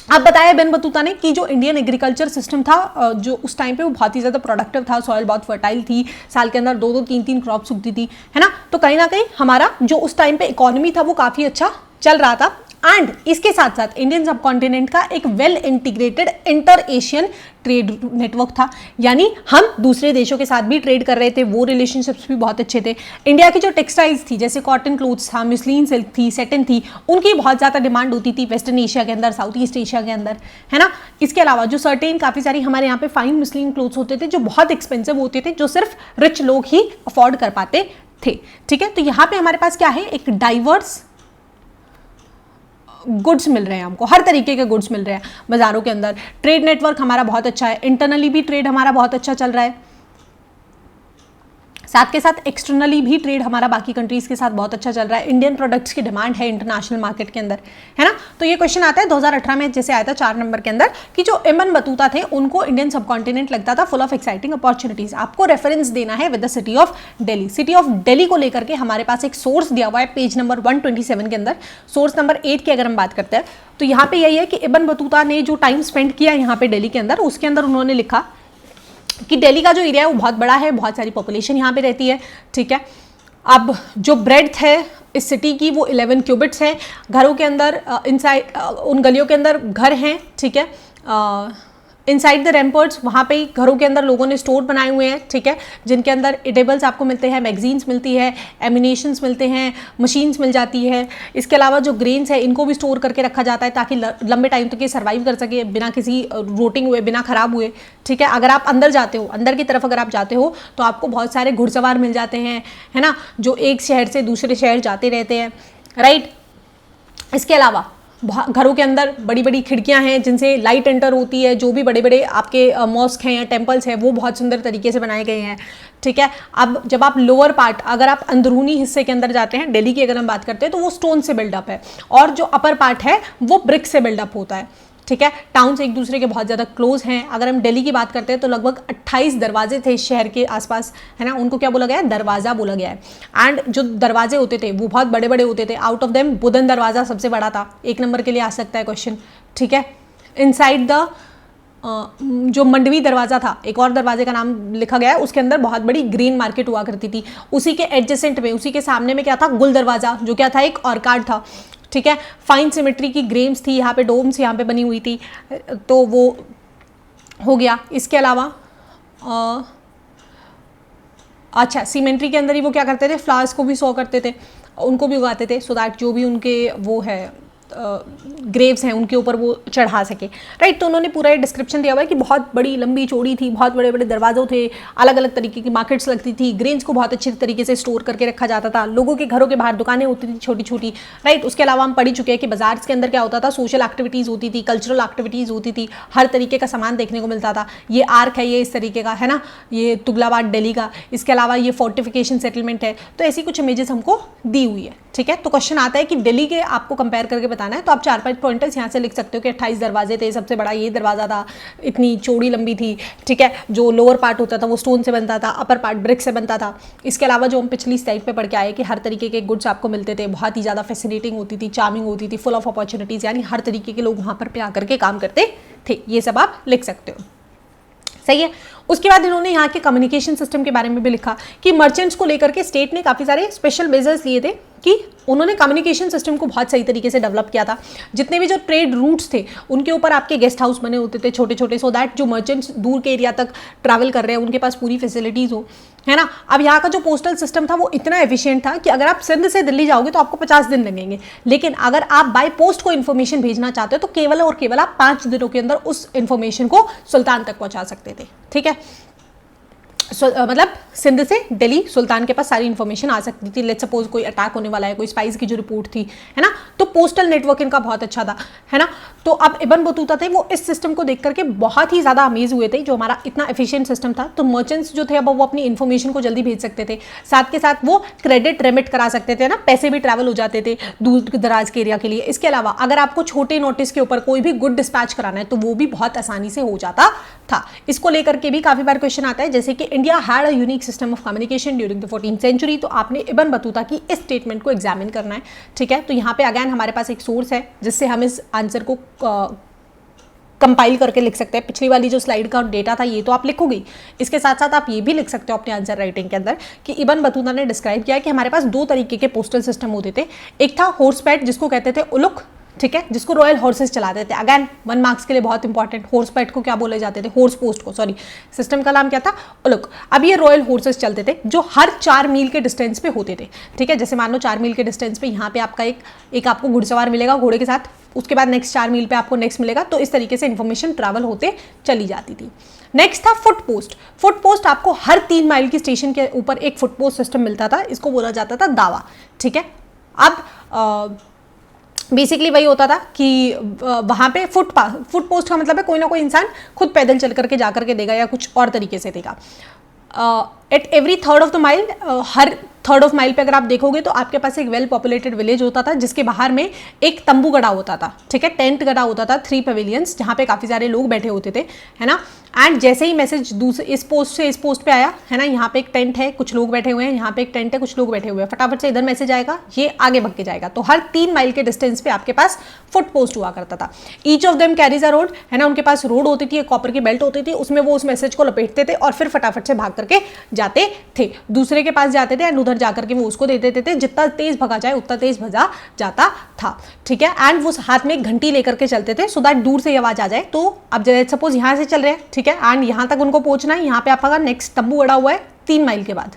अब बताया इब्न बतूता ने कि जो इंडियन एग्रीकल्चर सिस्टम था जो उस टाइम पे वो बहुत ही ज़्यादा प्रोडक्टिव था, सॉइल बहुत फर्टाइल थी, साल के अंदर 2-2, 3-3 क्रॉप्स उगती थी, है ना। तो कहीं ना कहीं हमारा जो उस टाइम पे इकोनॉमी था वो काफ़ी अच्छा चल रहा था। एंड इसके साथ साथ इंडियन सब कॉन्टिनेंट का एक well integrated inter Asian trade network था, यानी हम दूसरे देशों के साथ भी ट्रेड कर रहे थे, वो रिलेशनशिप्स भी बहुत अच्छे थे। इंडिया की जो टेक्सटाइल्स थी, जैसे कॉटन क्लोथ्स था, मिसलिन सिल्क थी, सेटिन थी, उनकी बहुत ज़्यादा डिमांड होती थी वेस्टर्न एशिया के अंदर, साउथ ईस्ट एशिया के अंदर, है ना। इसके अलावा जो सर्टेन काफ़ी सारी हमारे यहाँ पे फाइन मिसलिन क्लोथ्स होते थे, जो बहुत एक्सपेंसिव होते थे, जो सिर्फ रिच लोग ही अफोर्ड कर पाते थे, ठीक है। तो यहाँ पे हमारे पास क्या है, एक डाइवर्स गुड्स मिल रहे हैं, हमको हर तरीके के गुड्स मिल रहे हैं बाजारों के अंदर। ट्रेड नेटवर्क हमारा बहुत अच्छा है, इंटरनली भी ट्रेड हमारा बहुत अच्छा चल रहा है, साथ के साथ एक्सटर्नली भी ट्रेड हमारा बाकी कंट्रीज के साथ बहुत अच्छा चल रहा है। इंडियन प्रोडक्ट्स की डिमांड है इंटरनेशनल मार्केट के अंदर, है ना। तो ये क्वेश्चन आता है 2018 में, जैसे आया था 4 नंबर के अंदर, कि जो इब्न बतूता थे उनको इंडियन सब कॉन्टिनेंट लगता था फुल ऑफ एक्साइटिंग अपॉर्चुनिटीज। आपको रेफरेंस देना है with the city of Delhi. City of Delhi को लेकर के हमारे पास एक सोर्स दिया हुआ है पेज नंबर 127 के अंदर। सोर्स नंबर 8 की अगर हम बात करते हैं तो यहाँ पे यही है कि इब्न बतूता ने जो टाइम स्पेंड किया यहाँ पे दिल्ली के अंदर, उसके अंदर उन्होंने लिखा कि दिल्ली का जो एरिया है वो बहुत बड़ा है, बहुत सारी पॉपुलेशन यहाँ पे रहती है, ठीक है। अब जो ब्रेड्थ है इस सिटी की वो 11 क्यूबिट्स है। घरों के अंदर इनसाइड उन गलियों के अंदर घर हैं, ठीक है। इनसाइड द रैम्पर्ट्स, वहाँ पे घरों के अंदर लोगों ने स्टोर बनाए हुए हैं, ठीक है, जिनके अंदर इटेबल्स आपको मिलते हैं, मैगजीन्स मिलती है, एमिनेशंस मिलते हैं, मशीन्स मिल जाती है। इसके अलावा जो ग्रेन्स है इनको भी स्टोर करके रखा जाता है ताकि लंबे टाइम तक ये सर्वाइव कर सके बिना किसी रोटिंग हुए, बिना खराब हुए, ठीक है। अगर आप अंदर जाते हो, अंदर की तरफ अगर आप जाते हो तो आपको बहुत सारे घुड़सवार मिल जाते हैं, है ना, जो एक शहर से दूसरे शहर जाते रहते हैं, राइट। इसके अलावा घरों के अंदर बड़ी बड़ी खिड़कियां हैं जिनसे लाइट एंटर होती है, जो भी बड़े बड़े आपके मॉस्क हैं या टेम्पल्स हैं वो बहुत सुंदर तरीके से बनाए गए हैं, ठीक है। अब जब आप लोअर पार्ट, अगर आप अंदरूनी हिस्से के अंदर जाते हैं, दिल्ली की अगर हम बात करते हैं तो वो स्टोन से बिल्डअप है, और जो अपर पार्ट है वो ब्रिक से बिल्डअप होता है, ठीक है। टाउन्स एक दूसरे के बहुत ज़्यादा क्लोज हैं। अगर हम दिल्ली की बात करते हैं तो लगभग 28 दरवाजे थे शहर के आसपास, है ना, उनको क्या बोला गया है, दरवाज़ा बोला गया है। एंड जो दरवाजे होते थे वो बहुत बड़े बड़े होते थे। आउट ऑफ देम बुधन दरवाज़ा सबसे बड़ा था, 1 नंबर के लिए आ सकता है क्वेश्चन, ठीक है। इनसाइड द जो मंडवी दरवाज़ा था, एक और दरवाजे का नाम लिखा गया है, उसके अंदर बहुत बड़ी ग्रीन मार्केट हुआ करती थी। उसी के एडजेसेंट में, उसी के सामने में क्या था, गुल दरवाज़ा, जो क्या था, एक ऑर्काड था, ठीक है। फाइन सिमेट्री की ग्रेव्स थी, यहाँ पे डोम्स यहाँ पे बनी हुई थी, तो वो हो गया। इसके अलावा अच्छा, सीमेंट्री के अंदर ही वो क्या करते थे, फ्लावर्स को भी सो करते थे, उनको भी उगाते थे, सो दैट जो भी उनके वो है ग्रेव्स हैं उनके ऊपर वो चढ़ा सके, राइट। तो उन्होंने पूरा ये डिस्क्रिप्शन दिया हुआ है कि बहुत बड़ी लंबी चौड़ी थी, बहुत बड़े बड़े दरवाजे थे, अलग अलग तरीके की मार्केट्स लगती थी, ग्रेन्स को बहुत अच्छे तरीके से स्टोर करके रखा जाता था, लोगों के घरों के बाहर दुकानें होती थी छोटी छोटी, राइट। उसके अलावा हम पढ़ ही चुके हैं कि बाजार के अंदर क्या होता था, सोशल एक्टिविटीज़ होती थी, कल्चरल एक्टिविटीज़ होती थी, हर तरीके का सामान देखने को मिलता था। ये आर्क है, ये इस तरीके का है ना, ये तुगलाबाद दिल्ली का। इसके अलावा ये फोर्टिफिकेशन सेटलमेंट है। तो ऐसी कुछ इमेजेस हमको दी हुई है, ठीक है। तो क्वेश्चन आता है कि दिल्ली के आपको कंपेयर करके बताना है, तो आप 4-5 पॉइंटर्स यहाँ से लिख सकते हो कि 28 दरवाजे थे, सबसे बड़ा ये दरवाज़ा था, इतनी चौड़ी लंबी थी, ठीक है। जो लोअर पार्ट होता था वो स्टोन से बनता था, अपर पार्ट ब्रिक से बनता था। इसके अलावा जो हम पिछली स्लाइड पे पढ़ के आए कि हर तरीके के गुड्स आपको मिलते थे, बहुत ही ज़्यादा फैसिनेटिंग होती थी, चार्मिंग होती थी, फुल ऑफ अपॉर्चुनिटीज़, यानी हर तरीके के लोग वहाँ पर पे आकर के काम करते थे। ये सब आप लिख सकते हो, सही है। उसके बाद इन्होंने यहाँ के कम्युनिकेशन सिस्टम के बारे में भी लिखा कि मर्चेंट्स को लेकर के स्टेट ने काफ़ी सारे स्पेशल मेजर्स लिए थे कि उन्होंने कम्युनिकेशन सिस्टम को बहुत सही तरीके से डेवलप किया था। जितने भी जो ट्रेड रूट्स थे उनके ऊपर आपके गेस्ट हाउस बने होते थे छोटे छोटे, सो दैट जो मर्चेंट्स दूर के एरिया तक ट्रैवल कर रहे हैं उनके पास पूरी फैसिलिटीज़ हो, है ना। अब यहाँ का जो पोस्टल सिस्टम था वो इतना एफिशिएंट था कि अगर आप सिंध से दिल्ली जाओगे तो आपको 50 दिन लगेंगे, लेकिन अगर आप बाय पोस्ट को इन्फॉर्मेशन भेजना चाहते हो तो केवल और केवल आप 5 दिनों के अंदर उस इन्फॉर्मेशन को सुल्तान तक पहुँचा सकते थे, ठीक है। मतलब सिंध से दिल्ली सुल्तान के पास सारी इन्फॉर्मेशन आ सकती थी। लेट्स सपोज कोई अटैक होने वाला है, कोई स्पाइस की जो रिपोर्ट थी, है ना, तो पोस्टल नेटवर्क इनका बहुत अच्छा था, है ना। तो अब इब्न बतूता थे वो इस सिस्टम को देख करके बहुत ही ज़्यादा अमेज हुए थे, जो हमारा इतना एफिशिएंट सिस्टम था। तो मर्चेंट्स जो थे अब वो अपनी इन्फॉर्मेशन को जल्दी भेज सकते थे, साथ के साथ वो क्रेडिट रेमिट करा सकते थे ना, पैसे भी ट्रैवल हो जाते थे दूर दराज के एरिया के लिए। इसके अलावा अगर आपको छोटे नोटिस के ऊपर कोई भी गुड डिस्पैच कराना है तो वो भी बहुत आसानी से हो जाता था। इसको लेकर के भी काफ़ी बार क्वेश्चन आता है, जैसे कि India had a unique system of communication during the 14th century. तो आपने इब्न बतूता की इस स्टेटमेंट को एग्जामिन करना है, ठीक है। तो यहाँ पे अगेन हमारे पास एक सोर्स है जिससे हम इस आंसर को कंपाइल करके लिख सकते हैं। पिछली वाली जो स्लाइड का डेटा था ये तो आप लिखोगे, इसके साथ साथ आप ये भी लिख सकते हो अपने आंसर राइटिंग के अंदर कि इब्न बतूता ने डिस्क्राइब किया कि हमारे पास 2 तरीके के पोस्टल सिस्टम होते थे। एक था हॉर्स पैड जिसको कहते थे उलुक, ठीक है, जिसको रॉयल हॉर्सेस चलाते थे। अगेन 1 मार्क्स के लिए बहुत इंपॉर्टेंट, हॉर्स पैड को क्या बोले जाते थे, हॉर्स पोस्ट को, सॉरी, सिस्टम का नाम क्या था, उलुक। अब ये रॉयल हॉर्सेस चलते थे जो हर 4 मील के डिस्टेंस पे होते थे, ठीक है। जैसे मान लो 4 मील के डिस्टेंस पे यहाँ पे आपका एक आपको घुड़सवार मिलेगा घोड़े के साथ, उसके बाद नेक्स्ट 4 मील पे आपको नेक्स्ट मिलेगा। तो इस तरीके से इंफॉर्मेशन ट्रैवल होते चली जाती थी। नेक्स्ट था फुट पोस्ट। फुट पोस्ट आपको हर 3 माइल की स्टेशन के ऊपर एक फुट पोस्ट सिस्टम मिलता था, इसको बोला जाता था दावा, ठीक है। अब बेसिकली वही होता था कि वहाँ पे फुट पोस्ट का मतलब है कोई ना कोई इंसान खुद पैदल चल करके जा करके देगा या कुछ और तरीके से देगा। At every 3rd of the mile, her 3rd of mile पे अगर आप देखोगे तो आपके पास एक वेल पॉपुलेटेड विलेज होता था जिसके बाहर में एक तंबू गड़ा होता था, ठीक है, टेंट गड़ा होता था, 3 पवेलियंस जहाँ पे काफ़ी सारे लोग बैठे होते थे, है ना। एंड जैसे ही मैसेज दूसरे इस पोस्ट से इस पोस्ट पे आया, है ना, यहाँ पे एक टेंट है, कुछ लोग बैठे हुए हैं, यहाँ पे एक टेंट है, कुछ लोग बैठे हुए हैं, फटाफट से इधर मैसेज आएगा, ये आगे भग के जाएगा। तो हर 3 माइल के डिस्टेंस पे आपके पास फुट पोस्ट हुआ करता था। Each of them carries a road, है ना, उनके पास रोड होती थी, एक कॉपर की बेल्ट होती थी, उसमें वो उस मैसेज को लपेटते थे और फिर फटाफट से भाग करके जाते थे, दूसरे के पास जाते थे एंड उधर जाकर के वो उसको दे देते थे। जितना तेज भगा जाए उतना तेज भजा जाता था, ठीक है। एंड वो हाथ में एक घंटी लेकर के चलते थे सो दैट दूर से आवाज आ जाए। तो अब सपोज यहाँ से चल रहे हैं, ठीक है, एंड यहाँ तक उनको पहुंचना है, यहाँ पे आपका नेक्स्ट तंबू गड़ा हुआ है 3 माइल के बाद,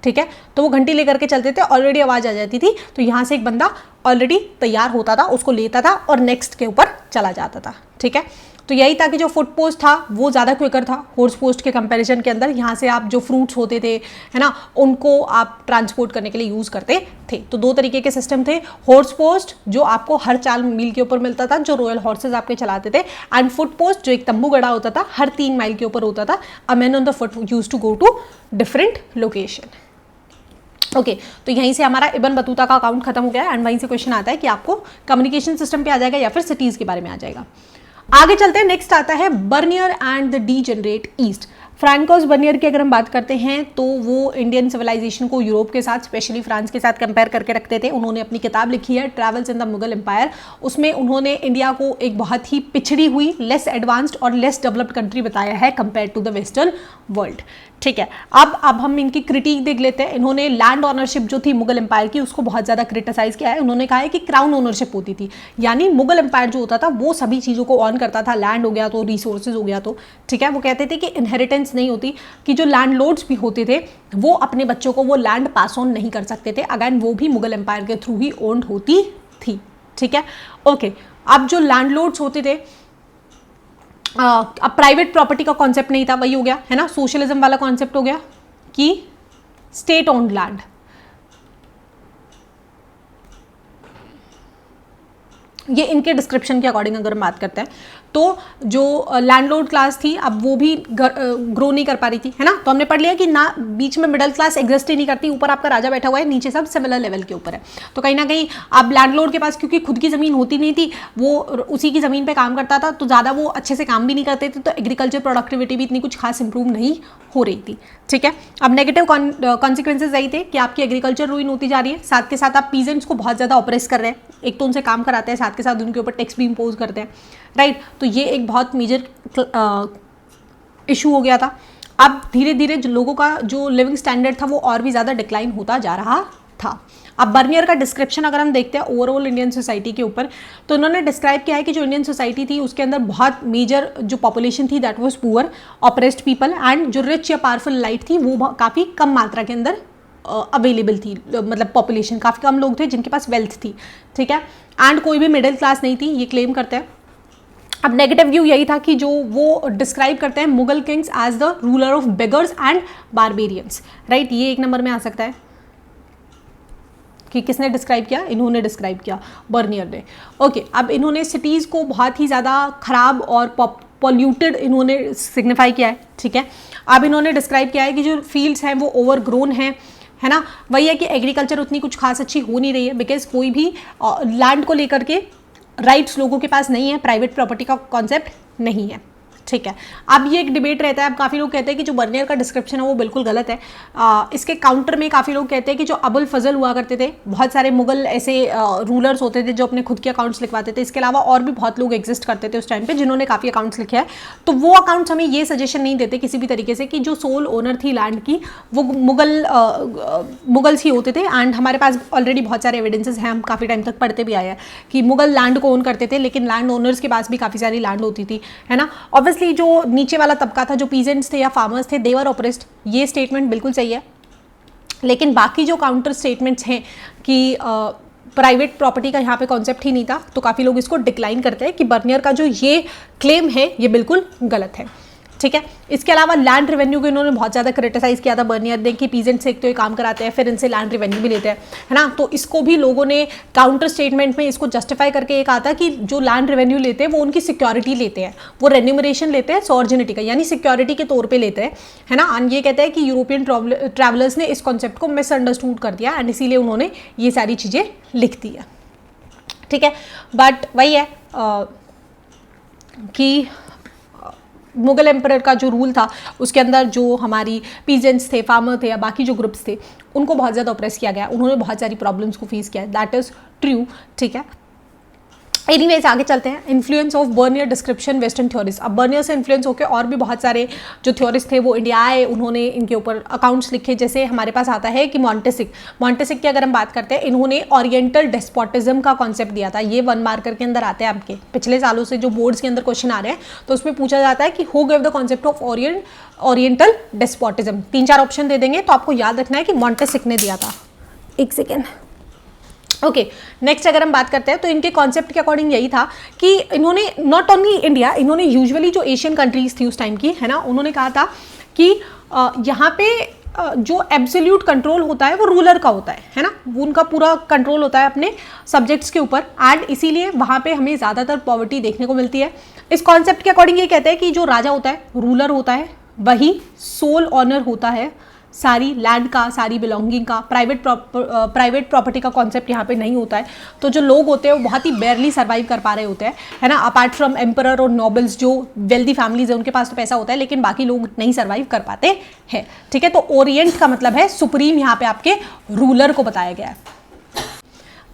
ठीक है। तो वो घंटी लेकर के चलते थे, ऑलरेडी आवाज आ जाती थी, तो यहाँ से एक बंदा ऑलरेडी तैयार होता था, उसको लेता था और नेक्स्ट के ऊपर चला जाता था, ठीक है। तो यही था कि जो फुट पोस्ट था वो ज़्यादा क्विकर था हॉर्स पोस्ट के कंपैरिजन के अंदर। यहाँ से आप जो फ्रूट्स होते थे, है ना, उनको आप ट्रांसपोर्ट करने के लिए यूज़ करते थे। तो दो तरीके के सिस्टम थे, हॉर्स पोस्ट जो आपको हर 4 मील के ऊपर मिलता था, जो रॉयल हॉर्सेज आपके चलाते थे, एंड फुट पोस्ट जो एक तंबू गड़ा होता था, हर 3 माइल के ऊपर होता था। A man on the foot use to go to different location. Okay, तो यहीं से हमारा इब्न बतूता का अकाउंट खत्म हो गया एंड वहीं से क्वेश्चन आता है कि आपको कम्युनिकेशन सिस्टम पे आ जाएगा या फिर सिटीज के बारे में आ जाएगा। आगे चलते हैं, नेक्स्ट आता है Bernier and the degenerate East. Francois Bernier की अगर हम बात करते हैं तो वो इंडियन सिविलाइजेशन को यूरोप के साथ, स्पेशली फ्रांस के साथ कंपेयर करके रखते थे। उन्होंने अपनी किताब लिखी है travels in the Mughal empire, उसमें उन्होंने इंडिया को एक बहुत ही पिछड़ी हुई, लेस एडवांस्ड और लेस डेवलप्ड कंट्री बताया है compare to the western world. ठीक है, अब हम इनकी क्रिटिक देख लेते हैं। इन्होंने लैंड ऑनरशिप जो थी मुगल एम्पायर की उसको बहुत ज़्यादा क्रिटिसाइज किया है। उन्होंने कहा है कि क्राउन ओनरशिप होती थी, यानी मुगल एम्पायर जो होता था वो सभी चीज़ों को ऑन करता था, लैंड हो गया तो, रिसोर्सेज हो गया तो, ठीक है। वो कहते थे कि इनहेरिटेंस नहीं होती, कि जो लैंड लॉर्ड्स भी होते थे वो अपने बच्चों को वो लैंड पास ऑन नहीं कर सकते थे, अगेन वो भी मुगल एम्पायर के थ्रू ही ओन्ड होती थी। ठीक है, ओके। अब जो लैंड लॉर्ड्स होते थे, अब प्राइवेट प्रॉपर्टी का कॉन्सेप्ट नहीं था, वही हो गया, है ना, सोशलिज्म वाला कॉन्सेप्ट हो गया कि स्टेट ओन्ड लैंड। ये इनके डिस्क्रिप्शन के अकॉर्डिंग अगर हम बात करते हैं तो जो लैंडलॉर्ड क्लास थी अब वो भी ग्रो नहीं कर पा रही थी, है ना। तो हमने पढ़ लिया कि ना बीच में मिडिल क्लास एग्जिस्ट ही नहीं करती, ऊपर आपका राजा बैठा हुआ है, नीचे सब सिमिलर लेवल के ऊपर है। तो कहीं ना कहीं अब लैंडलॉर्ड के पास क्योंकि खुद की ज़मीन होती नहीं थी, वो उसी की ज़मीन पे काम करता था, तो ज़्यादा वो अच्छे से काम भी नहीं करते थे, तो एग्रीकल्चर प्रोडक्टिविटी भी इतनी कुछ खास इंप्रूव नहीं हो रही थी। ठीक है, अब नेगेटिव कॉन्सिक्वेंसेज यही थे कि आपकी एग्रीकल्चर रूइन होती जा रही है, साथ के साथ आप पीजेंट्स को बहुत ज़्यादा ऑपरेस कर रहे हैं, एक तो उनसे काम कराते हैं, साथ के साथ उनके ऊपर टैक्स भी इम्पोज करते हैं, राइट। तो ये एक बहुत मेजर इशू हो गया था। अब धीरे धीरे जो लोगों का जो लिविंग स्टैंडर्ड था वो और भी ज़्यादा डिक्लाइन होता जा रहा था। अब बर्नियर का डिस्क्रिप्शन अगर हम देखते हैं ओवरऑल इंडियन सोसाइटी के ऊपर, तो उन्होंने डिस्क्राइब किया है कि जो इंडियन सोसाइटी थी उसके अंदर बहुत मेजर जो पॉपुलेशन थी that was poor, oppressed people, and जो रिच या पावरफुल लाइट थी वो काफ़ी कम मात्रा के अंदर अवेलेबल थी, मतलब पॉपुलेशन काफ़ी कम लोग थे जिनके पास वेल्थ थी। ठीक है, एंड कोई भी मिडिल क्लास नहीं थी, ये क्लेम करते हैं। अब नेगेटिव व्यू यही था कि जो वो डिस्क्राइब करते हैं Mughal kings as the ruler of beggars and barbarians, right. ये एक नंबर में आ सकता है कि किसने डिस्क्राइब किया, इन्होंने डिस्क्राइब किया, बर्नियर ने। ओके, अब इन्होंने सिटीज़ को बहुत ही ज़्यादा ख़राब और पॉल्यूटेड इन्होंने सिग्निफाई किया है। ठीक है, अब इन्होंने डिस्क्राइब किया है कि जो फील्ड्स हैं वो ओवरग्रोन हैं, है ना। वही है कि एग्रीकल्चर उतनी कुछ खास अच्छी हो नहीं रही है, बिकॉज कोई भी लैंड को लेकर के राइट्स लोगों के पास नहीं है, प्राइवेट प्रॉपर्टी का कॉन्सेप्ट नहीं है। ठीक है, अब ये एक डिबेट रहता है। अब काफ़ी लोग कहते हैं कि जो बर्नियर का डिस्क्रिप्शन है वो बिल्कुल गलत है। इसके काउंटर में काफ़ी लोग कहते हैं कि जो अबुल फजल हुआ करते थे, बहुत सारे मुगल ऐसे रूलर्स होते थे जो अपने खुद के अकाउंट्स लिखवाते थे। इसके अलावा और भी बहुत लोग एग्जिस्ट करते थे उस टाइम पे जिन्होंने काफ़ी अकाउंट्स लिखे हैं। तो वो अकाउंट्स हमें ये सजेशन नहीं देते किसी भी तरीके से कि जो सोल ओनर थी लैंड की वो मुगल्स ही होते थे। एंड हमारे पास ऑलरेडी बहुत सारे एविडेंसेस हैं, हम काफ़ी टाइम तक पढ़ते भी आए हैं कि मुगल लैंड को ओन करते थे, लेकिन लैंड ओनर्स के पास भी काफ़ी सारी लैंड होती थी, है ना। ऑब्वियसली जो नीचे वाला तबका था, जो पीजेंट्स थे या फार्मर्स थे, दे वर ऑपरेस्ड, ये स्टेटमेंट बिल्कुल सही है। लेकिन बाकी जो काउंटर स्टेटमेंट्स हैं कि प्राइवेट प्रॉपर्टी का यहाँ पे कॉन्सेप्ट ही नहीं था, तो काफ़ी लोग इसको डिक्लाइन करते हैं कि बर्नियर का जो ये क्लेम है ये बिल्कुल गलत है। ठीक है, इसके अलावा लैंड रेवेन्यू को इन्होंने बहुत ज़्यादा क्रिटिसाइज़ किया था बर्नियर ने कि पीजेंट से एक तो ये काम कराते हैं, फिर इनसे लैंड रेवेन्यू भी लेते हैं, है ना। तो इसको भी लोगों ने काउंटर स्टेटमेंट में इसको जस्टिफाई करके ये कहा था कि जो लैंड रेवेन्यू लेते हैं वो उनकी सिक्योरिटी लेते हैं, वो रेन्यूमरेशन लेते हैं सॉर्जिनिटी का, यानी सिक्योरिटी के तौर पर लेते हैं, है ना। एंड ये कहते हैं कि यूरोपियन ट्रैवलर्स ने इस कॉन्सेप्ट को मिसअंडरस्टूड कर दिया एंड इसीलिए उन्होंने ये सारी चीज़ें लिख दी है। ठीक है, बट वही है कि मुगल एम्परर का जो रूल था उसके अंदर जो हमारी पीजेंट्स थे, फार्मर थे या बाकी जो ग्रुप्स थे उनको बहुत ज़्यादा ऑप्रेस किया गया, उन्होंने बहुत सारी प्रॉब्लम्स को फेस किया, दैट इज़ ट्रू। ठीक है, एनीवेज आगे चलते हैं। Influence of Bernier description western theories. अब बर्नियर से इन्फ्लुएंस होकर और भी बहुत सारे जो थ्योरिस्ट थे वो इंडिया आए, उन्होंने इनके ऊपर अकाउंट्स लिखे। जैसे हमारे पास आता है कि मॉन्टेसिक की अगर हम बात करते हैं, इन्होंने ओरिएंटल डेस्पोटिज्म का कॉन्सेप्ट दिया था। ये 1 मार्कर के अंदर आते हैं आपके पिछले सालों से जो बोर्ड्स के अंदर क्वेश्चन आ रहे हैं, तो उसमें पूछा जाता है कि who give the concept of oriental despotism. 3-4 option दे देंगे तो आपको याद रखना है कि मॉन्टेसिक ने दिया था। एक सेकेंड, ओके, नेक्स्ट अगर हम बात करते हैं तो इनके कॉन्सेप्ट के अकॉर्डिंग यही था कि इन्होंने नॉट ओनली इंडिया, इन्होंने यूजुअली जो एशियन कंट्रीज थी उस टाइम की, है ना, उन्होंने कहा था कि यहाँ पे जो एब्सोल्यूट कंट्रोल होता है वो रूलर का होता है ना, वो उनका पूरा कंट्रोल होता है अपने सब्जेक्ट्स के ऊपर, एंड इसीलिए वहाँ पे हमें ज़्यादातर पॉवर्टी देखने को मिलती है। इस कॉन्सेप्ट के अकॉर्डिंग ये कहते हैं कि जो राजा होता है, रूलर होता है, वही सोल ऑनर होता है सारी लैंड का, सारी बिलोंगिंग का। प्राइवेट प्रॉपर्टी का कॉन्सेप्ट यहाँ पे नहीं होता है। तो जो लोग होते हैं वो बहुत ही बेयरली सर्वाइव कर पा रहे होते हैं, है ना, अपार्ट फ्रॉम एम्परर और नोबल्स, जो वेल्दी फैमिलीज है उनके पास तो पैसा होता है, लेकिन बाकी लोग नहीं सर्वाइव कर पाते हैं। ठीक है, तो ओरिएंट का मतलब है सुप्रीम, यहाँ पे आपके रूलर को बताया गया है।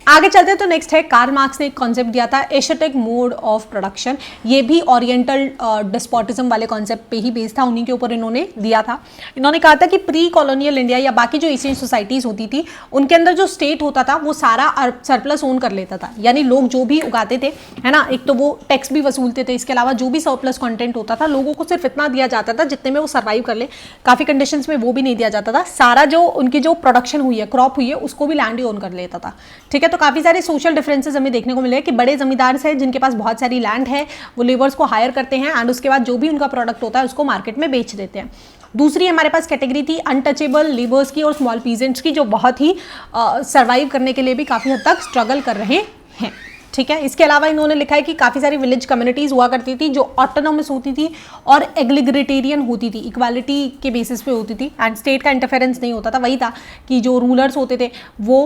आगे चलते हैं तो नेक्स्ट है, कार्ल मार्क्स ने एक कॉन्सेप्ट दिया था, एशेटिक मोड ऑफ प्रोडक्शन। ये भी ओरिएंटल डिस्पोटिज्म वाले कॉन्सेप्ट पे ही बेस्ड था, उन्हीं के ऊपर इन्होंने दिया था। इन्होंने कहा था कि प्री कॉलोनियल इंडिया या बाकी जो एशियन सोसाइटीज़ होती थी उनके अंदर जो स्टेट होता था वो सारा सरप्लस ओन कर लेता था, यानी लोग जो भी उगाते थे, है ना, एक तो वो टैक्स भी वसूलते थे, इसके अलावा जो भी सरप्लस कॉन्टेंट होता था लोगों को सिर्फ इतना दिया जाता था जितने में वो सर्वाइव कर ले। काफ़ी कंडीशंस में वो भी नहीं दिया जाता था, सारा जो उनकी जो प्रोडक्शन हुई है, क्रॉप हुई है, उसको भी लैंड ही ओन कर लेता था। ठीक है, तो काफ़ी सारे सोशल डिफरेंसेस हमें देखने को मिले कि बड़े जमींदार हैं जिनके पास बहुत सारी लैंड है, वो लेबर्स को हायर करते हैं एंड उसके बाद जो भी उनका प्रोडक्ट होता है उसको मार्केट में बेच देते हैं। दूसरी हमारे पास कैटेगरी थी अनटचेबल लेबर्स की और स्मॉल पीजेंट्स की, जो बहुत ही सर्वाइव करने के लिए भी काफ़ी हद तक स्ट्रगल कर रहे हैं। ठीक है, इसके अलावा इन्होंने लिखा है कि काफ़ी सारी विलेज कम्युनिटीज़ हुआ करती थी जो ऑटोनॉमस होती थी और एग्लिगरिटेरियन होती थी, इक्वालिटी के बेसिस पे होती थी एंड स्टेट का इंटरफेरेंस नहीं होता था। वही था कि जो रूलर्स होते थे वो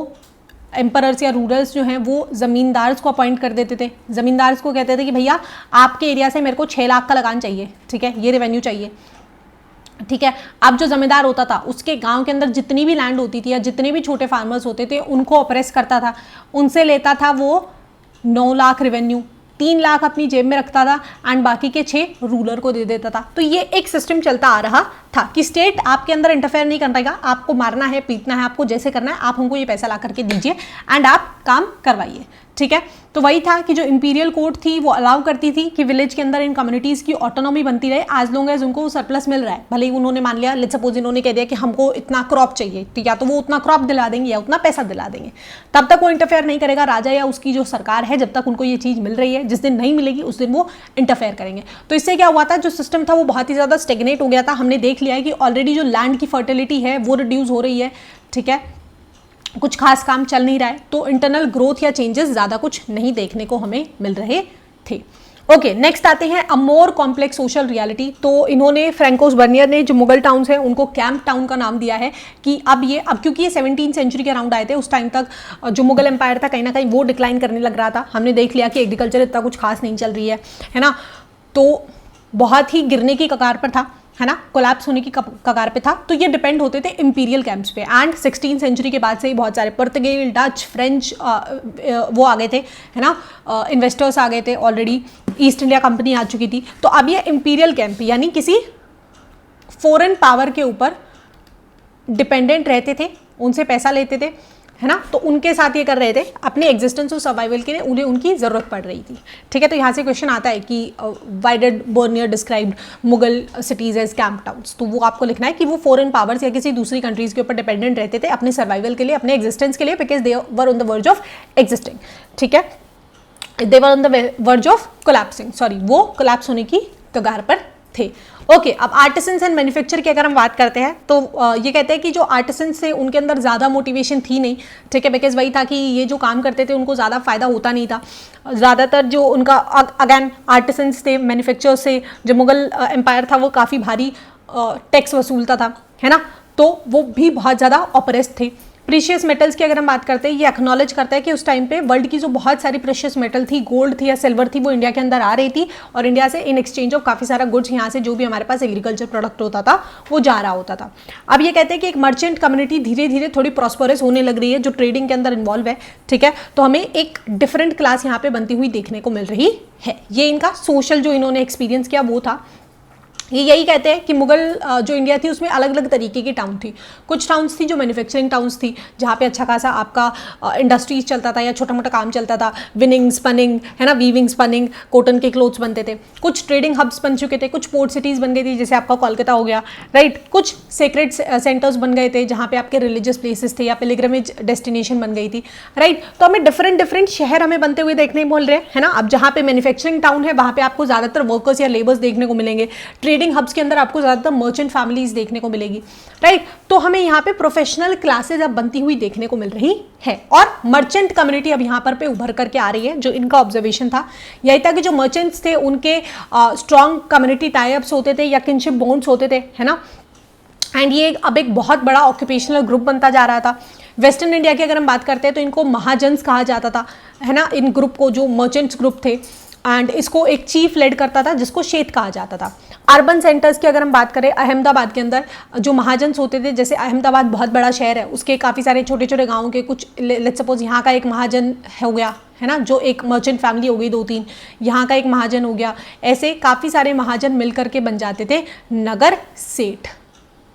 एम्परर्स या रूलर्स जो हैं वो ज़मींदार्स को अपॉइंट कर देते थे। ज़मींदार्स को कहते थे कि भैया आपके एरिया से मेरे को 6 लाख का लगान चाहिए, ठीक है, ये रेवेन्यू चाहिए। ठीक है, अब जो जमींदार होता था उसके गांव के अंदर जितनी भी लैंड होती थी या जितने भी छोटे फार्मर्स होते थे उनको ऑपरेस करता था, उनसे लेता था वो 9 लाख रेवेन्यू, 3 लाख अपनी जेब में रखता था एंड बाकी के 6 रूलर को दे देता था। तो ये एक सिस्टम चलता आ रहा था कि स्टेट आपके अंदर इंटरफेयर नहीं करेगा, आपको मारना है, पीटना है, आपको जैसे करना है, आप हमको ये पैसा ला करके दीजिए एंड आप काम करवाइए। ठीक है, तो वही था कि जो इंपीरियल कोर्ट थी वो अलाउ करती थी कि विलेज के अंदर इन कम्युनिटीज़ की ऑटोनॉमी बनती रहे एज लॉन्ग एज उनको सरप्लस मिल रहा है। भले ही उन्होंने मान लिया, लेट्स सपोज इन्होंने कह दिया कि हमको इतना क्रॉप चाहिए, तो या तो वो उतना क्रॉप दिला देंगे या उतना पैसा दिला देंगे, तब तक वो इंटरफेयर नहीं करेगा राजा या उसकी जो सरकार है, जब तक उनको ये चीज़ मिल रही है। जिस दिन नहीं मिलेगी उस दिन वो इंटरफेयर करेंगे। तो इससे क्या हुआ था, जो सिस्टम था वो बहुत ही ज़्यादा स्टेगनेट हो गया था। हमने देख लिया है कि ऑलरेडी जो लैंड की फर्टिलिटी है वो रिड्यूस हो रही है। ठीक है, कुछ खास काम चल नहीं रहा है, तो इंटरनल ग्रोथ या चेंजेस ज़्यादा कुछ नहीं देखने को हमें मिल रहे थे। ओके, नेक्स्ट आते हैं अ मोर कॉम्प्लेक्स सोशल रियलिटी। तो इन्होंने फ्रैंकोस बर्नियर ने जो मुगल टाउन्स हैं उनको कैंप टाउन का नाम दिया है कि अब क्योंकि ये 17th सेंचुरी के अराउंड आए थे, उस टाइम तक जो मुगल एम्पायर था कहीं ना कहीं वो डिक्लाइन करने लग रहा था। हमने देख लिया कि एग्रीकल्चर इतना कुछ खास नहीं चल रही है ना, तो बहुत ही गिरने की कगार पर था, है ना, कोलैप्स होने की कगार पे था। तो ये डिपेंड होते थे इंपीरियल कैंप्स पे एंड 16th सेंचुरी के बाद से ही बहुत सारे पुर्तगाल, डच, फ्रेंच वो आ गए थे, है ना, इन्वेस्टर्स आ गए थे, ऑलरेडी ईस्ट इंडिया कंपनी आ चुकी थी। तो अब ये इंपीरियल कैंप यानी किसी फॉरेन पावर के ऊपर डिपेंडेंट रहते थे, उनसे पैसा लेते थे, है ना, तो उनके साथ ये कर रहे थे अपने एग्जिस्टेंस और सर्वाइवल के लिए, उन्हें उनकी ज़रूरत पड़ रही थी। ठीक है, तो यहाँ से क्वेश्चन आता है कि why did Bernier described Mughal cities as camp towns. तो वो आपको लिखना है कि वो फॉरेन पावर्स या किसी दूसरी कंट्रीज़ के ऊपर डिपेंडेंट रहते थे अपने सर्वाइवल के लिए, अपने एग्जिस्टेंस के लिए, because they were on the verge of existing. ठीक है, they were on the verge of collapsing, sorry, वो कोलैप्स होने की कगार पर थे। ओके, अब आर्टिसंस एंड मैन्युफैक्चर की अगर हम बात करते हैं तो ये कहते हैं कि जो आर्टिसंस थे उनके अंदर ज़्यादा मोटिवेशन थी नहीं। ठीक है, बिकॉज वही था कि ये जो काम करते थे उनको ज़्यादा फ़ायदा होता नहीं था। ज़्यादातर जो उनका अगैन आर्टिसंस थे, मैन्युफैक्चर से जो मुगल एम्पायर था वो काफ़ी भारी टैक्स वसूलता था, है ना, तो वो भी बहुत ज़्यादा ऑपरेस थे। प्रीशियस मेटल्स की अगर हम बात करते हैं, ये एक्नॉलेज करता है कि उस टाइम पे वर्ल्ड की जो बहुत सारी प्रीशियस मेटल थी, गोल्ड थी या सिल्वर थी, वो इंडिया के अंदर आ रही थी और इंडिया से इन एक्सचेंज ऑफ काफ़ी सारा गुड्स यहाँ से जो भी हमारे पास एग्रीकल्चर प्रोडक्ट होता था वो जा रहा होता था। अब ये कहते हैं कि एक मर्चेंट कम्युनिटी धीरे धीरे थोड़ी प्रॉस्परस होने लग रही है जो ट्रेडिंग के अंदर इन्वॉल्व है। ठीक है, तो हमें एक डिफरेंट क्लास यहाँ पे बनती हुई देखने को मिल रही है। ये इनका सोशल जो इन्होंने एक्सपीरियंस किया वो था। ये यही कहते हैं कि मुगल जो इंडिया थी उसमें अलग अलग तरीके की टाउन थी। कुछ टाउन्स थी जो मैन्युफैक्चरिंग टाउन्स थी, जहाँ पे अच्छा खासा आपका इंडस्ट्रीज चलता था या छोटा मोटा काम चलता था, विनिंग स्पनिंग है ना, वीविंग स्पनिंग, कॉटन के क्लोथ्स बनते थे। कुछ ट्रेडिंग हब्स बन चुके थे, कुछ पोर्ट सिटीज़ बन गई थी जैसे आपका कोलकाता हो गया, राइट। कुछ सेक्रेट सेंटर्स बन गए थे जहाँ पे आपके रिलीजियस प्लेसेस थे या पिलग्रिमेज डेस्टिनेशन बन गई थी, राइट। तो हमें डिफरेंट डिफरेंट शहर हमें बनते हुए देखने बोल रहे हैं, है ना। अब जहाँ पे मैन्युफैक्चरिंग टाउन है वहाँ पे आपको ज़्यादातर वर्कर्स या लेबर्स देखने को मिलेंगे। ट्रेडिंग हब्स के अंदर आपको ज़्यादातर मर्चेंट फैमिलीज देखने को मिलेगी, राइट। तो हमें यहाँ पे प्रोफेशनल क्लासेज अब बनती हुई देखने को मिल रही है और मर्चेंट कम्युनिटी अब यहाँ पर पे उभर करके आ रही है। जो इनका ऑब्जर्वेशन था यही था कि जो मर्चेंट्स थे उनके स्ट्रॉन्ग कम्युनिटी टाइप्स होते थे या किनशिप बॉन्ड्स होते थे, है ना। एंड ये अब एक बहुत बड़ा ऑक्यूपेशनल ग्रुप बनता जा रहा था। वेस्टर्न इंडिया की अगर हम बात करते हैं तो इनको महाजन्स कहा जाता था, है ना, इन ग्रुप को, जो मर्चेंट्स ग्रुप थे। एंड इसको एक चीफ लेड करता था जिसको शेठ कहा जाता था। अर्बन सेंटर्स की अगर हम बात करें, अहमदाबाद के अंदर जो महाजन्स होते थे, जैसे अहमदाबाद बहुत बड़ा शहर है, उसके काफ़ी सारे छोटे छोटे गाँव के कुछ, लेट्स सपोज यहाँ का एक महाजन हो गया, है ना, जो एक मर्चेंट फैमिली हो गई 2-3, यहाँ का एक महाजन हो गया, ऐसे काफ़ी सारे महाजन मिल करके बन जाते थे नगर सेठ।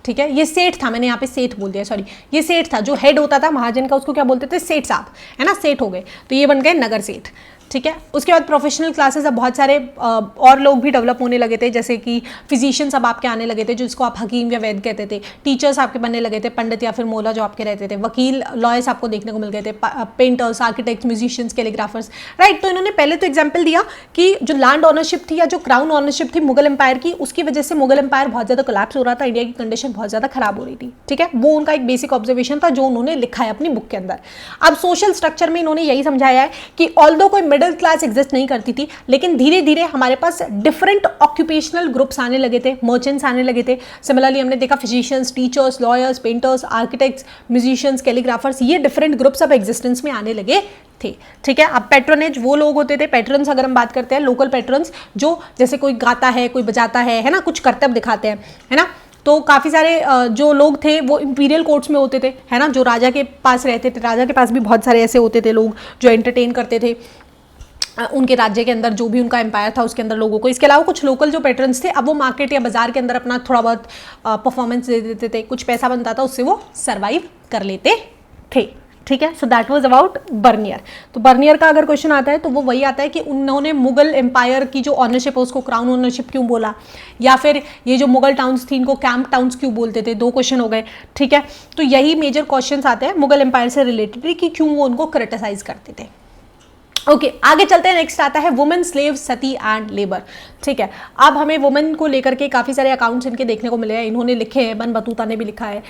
ठीक है, ये सेठ था, मैंने यहाँ पे सेठ बोल दिया, सॉरी, ये सेठ था। जो हेड होता था महाजन का उसको क्या बोलते थे, सेठ साहब, है ना, सेठ हो गए, तो ये बन गए नगर सेठ। ठीक है, उसके बाद प्रोफेशनल क्लासेस अब बहुत सारे और लोग भी डेवलप होने लगे थे, जैसे कि फिजिशियंस अब आपके आने लगे थे, जिसको आप हकीम या वैद्य कहते थे। टीचर्स आपके बनने लगे थे, पंडित या फिर मौला जो आपके रहते थे। वकील, लॉयर्स आपको देखने को मिल गए थे, painters, architects, musicians, calligraphers, right. तो इन्होंने पहले तो एग्जाम्पल दिया कि जो लैंड ऑनरशिप थी या जो क्राउन ऑनरशिप थी मुगल एम्पायर की, उसकी वजह से मुगल एम्पायर बहुत ज़्यादा कोलैप्स हो रहा था, इंडिया की कंडीशन बहुत ज़्यादा खराब हो रही थी। ठीक है, वो उनका एक बेसिक ऑब्जर्वेशन था जो उन्होंने लिखा है अपनी बुक के अंदर। अब सोशल स्ट्रक्चर में इन्होंने यही समझाया है कि ऑल्दो कोई मिडिल क्लास एग्जिस्ट नहीं करती थी, लेकिन धीरे धीरे हमारे पास डिफरेंट ऑक्यूपेशनल ग्रुप्स आने लगे थे, मर्चेंट्स आने लगे थे। सिमिलरली हमने देखा physicians, teachers, lawyers, painters, architects, musicians, calligraphers, ये डिफरेंट ग्रुप्स अब एग्जिस्टेंस में आने लगे थे। ठीक है, अब पैट्रोनेज वो लोग होते थे, पैट्रन्स अगर हम बात करते हैं, लोकल पैट्रन्स, जो जैसे कोई गाता है, कोई बजाता है ना, कुछ करतब दिखाते हैं, है ना। तो काफ़ी सारे जो लोग थे वो इंपीरियल कोर्ट्स में होते थे, है ना, जो राजा के पास रहते थे। राजा के पास भी बहुत सारे ऐसे होते थे लोग जो एंटरटेन करते थे उनके राज्य के अंदर, जो भी उनका एम्पायर था उसके अंदर लोगों को। इसके अलावा कुछ लोकल जो पैट्रन्स थे, अब वो मार्केट या बाजार के अंदर अपना थोड़ा बहुत परफॉर्मेंस दे देते थे, कुछ पैसा बनता था, उससे वो सर्वाइव कर लेते थे। ठीक है, so that was about Bernier. तो बर्नियर का अगर क्वेश्चन आता है तो वो वही आता है कि उन्होंने मुगल एम्पायर की जो ऑनरशिप है उसको क्राउन ऑनरशिप क्यों बोला, या फिर ये जो मुगल टाउन्स थी इनको कैंप टाउन्स क्यों बोलते थे। 2 क्वेश्चन हो गए। ठीक है, तो यही मेजर क्वेश्चन आते हैं मुगल एम्पायर से रिलेटेड कि क्यों वो उनको क्रिटिसाइज करते थे। ओके, आगे चलते हैं। नेक्स्ट आता है women slave, Sati and labour. ठीक है, अब हमें वुमेन को लेकर के काफ़ी सारे अकाउंट्स इनके देखने को मिले हैं, इन्होंने लिखे हैं, इब्न बतूता ने भी लिखा है,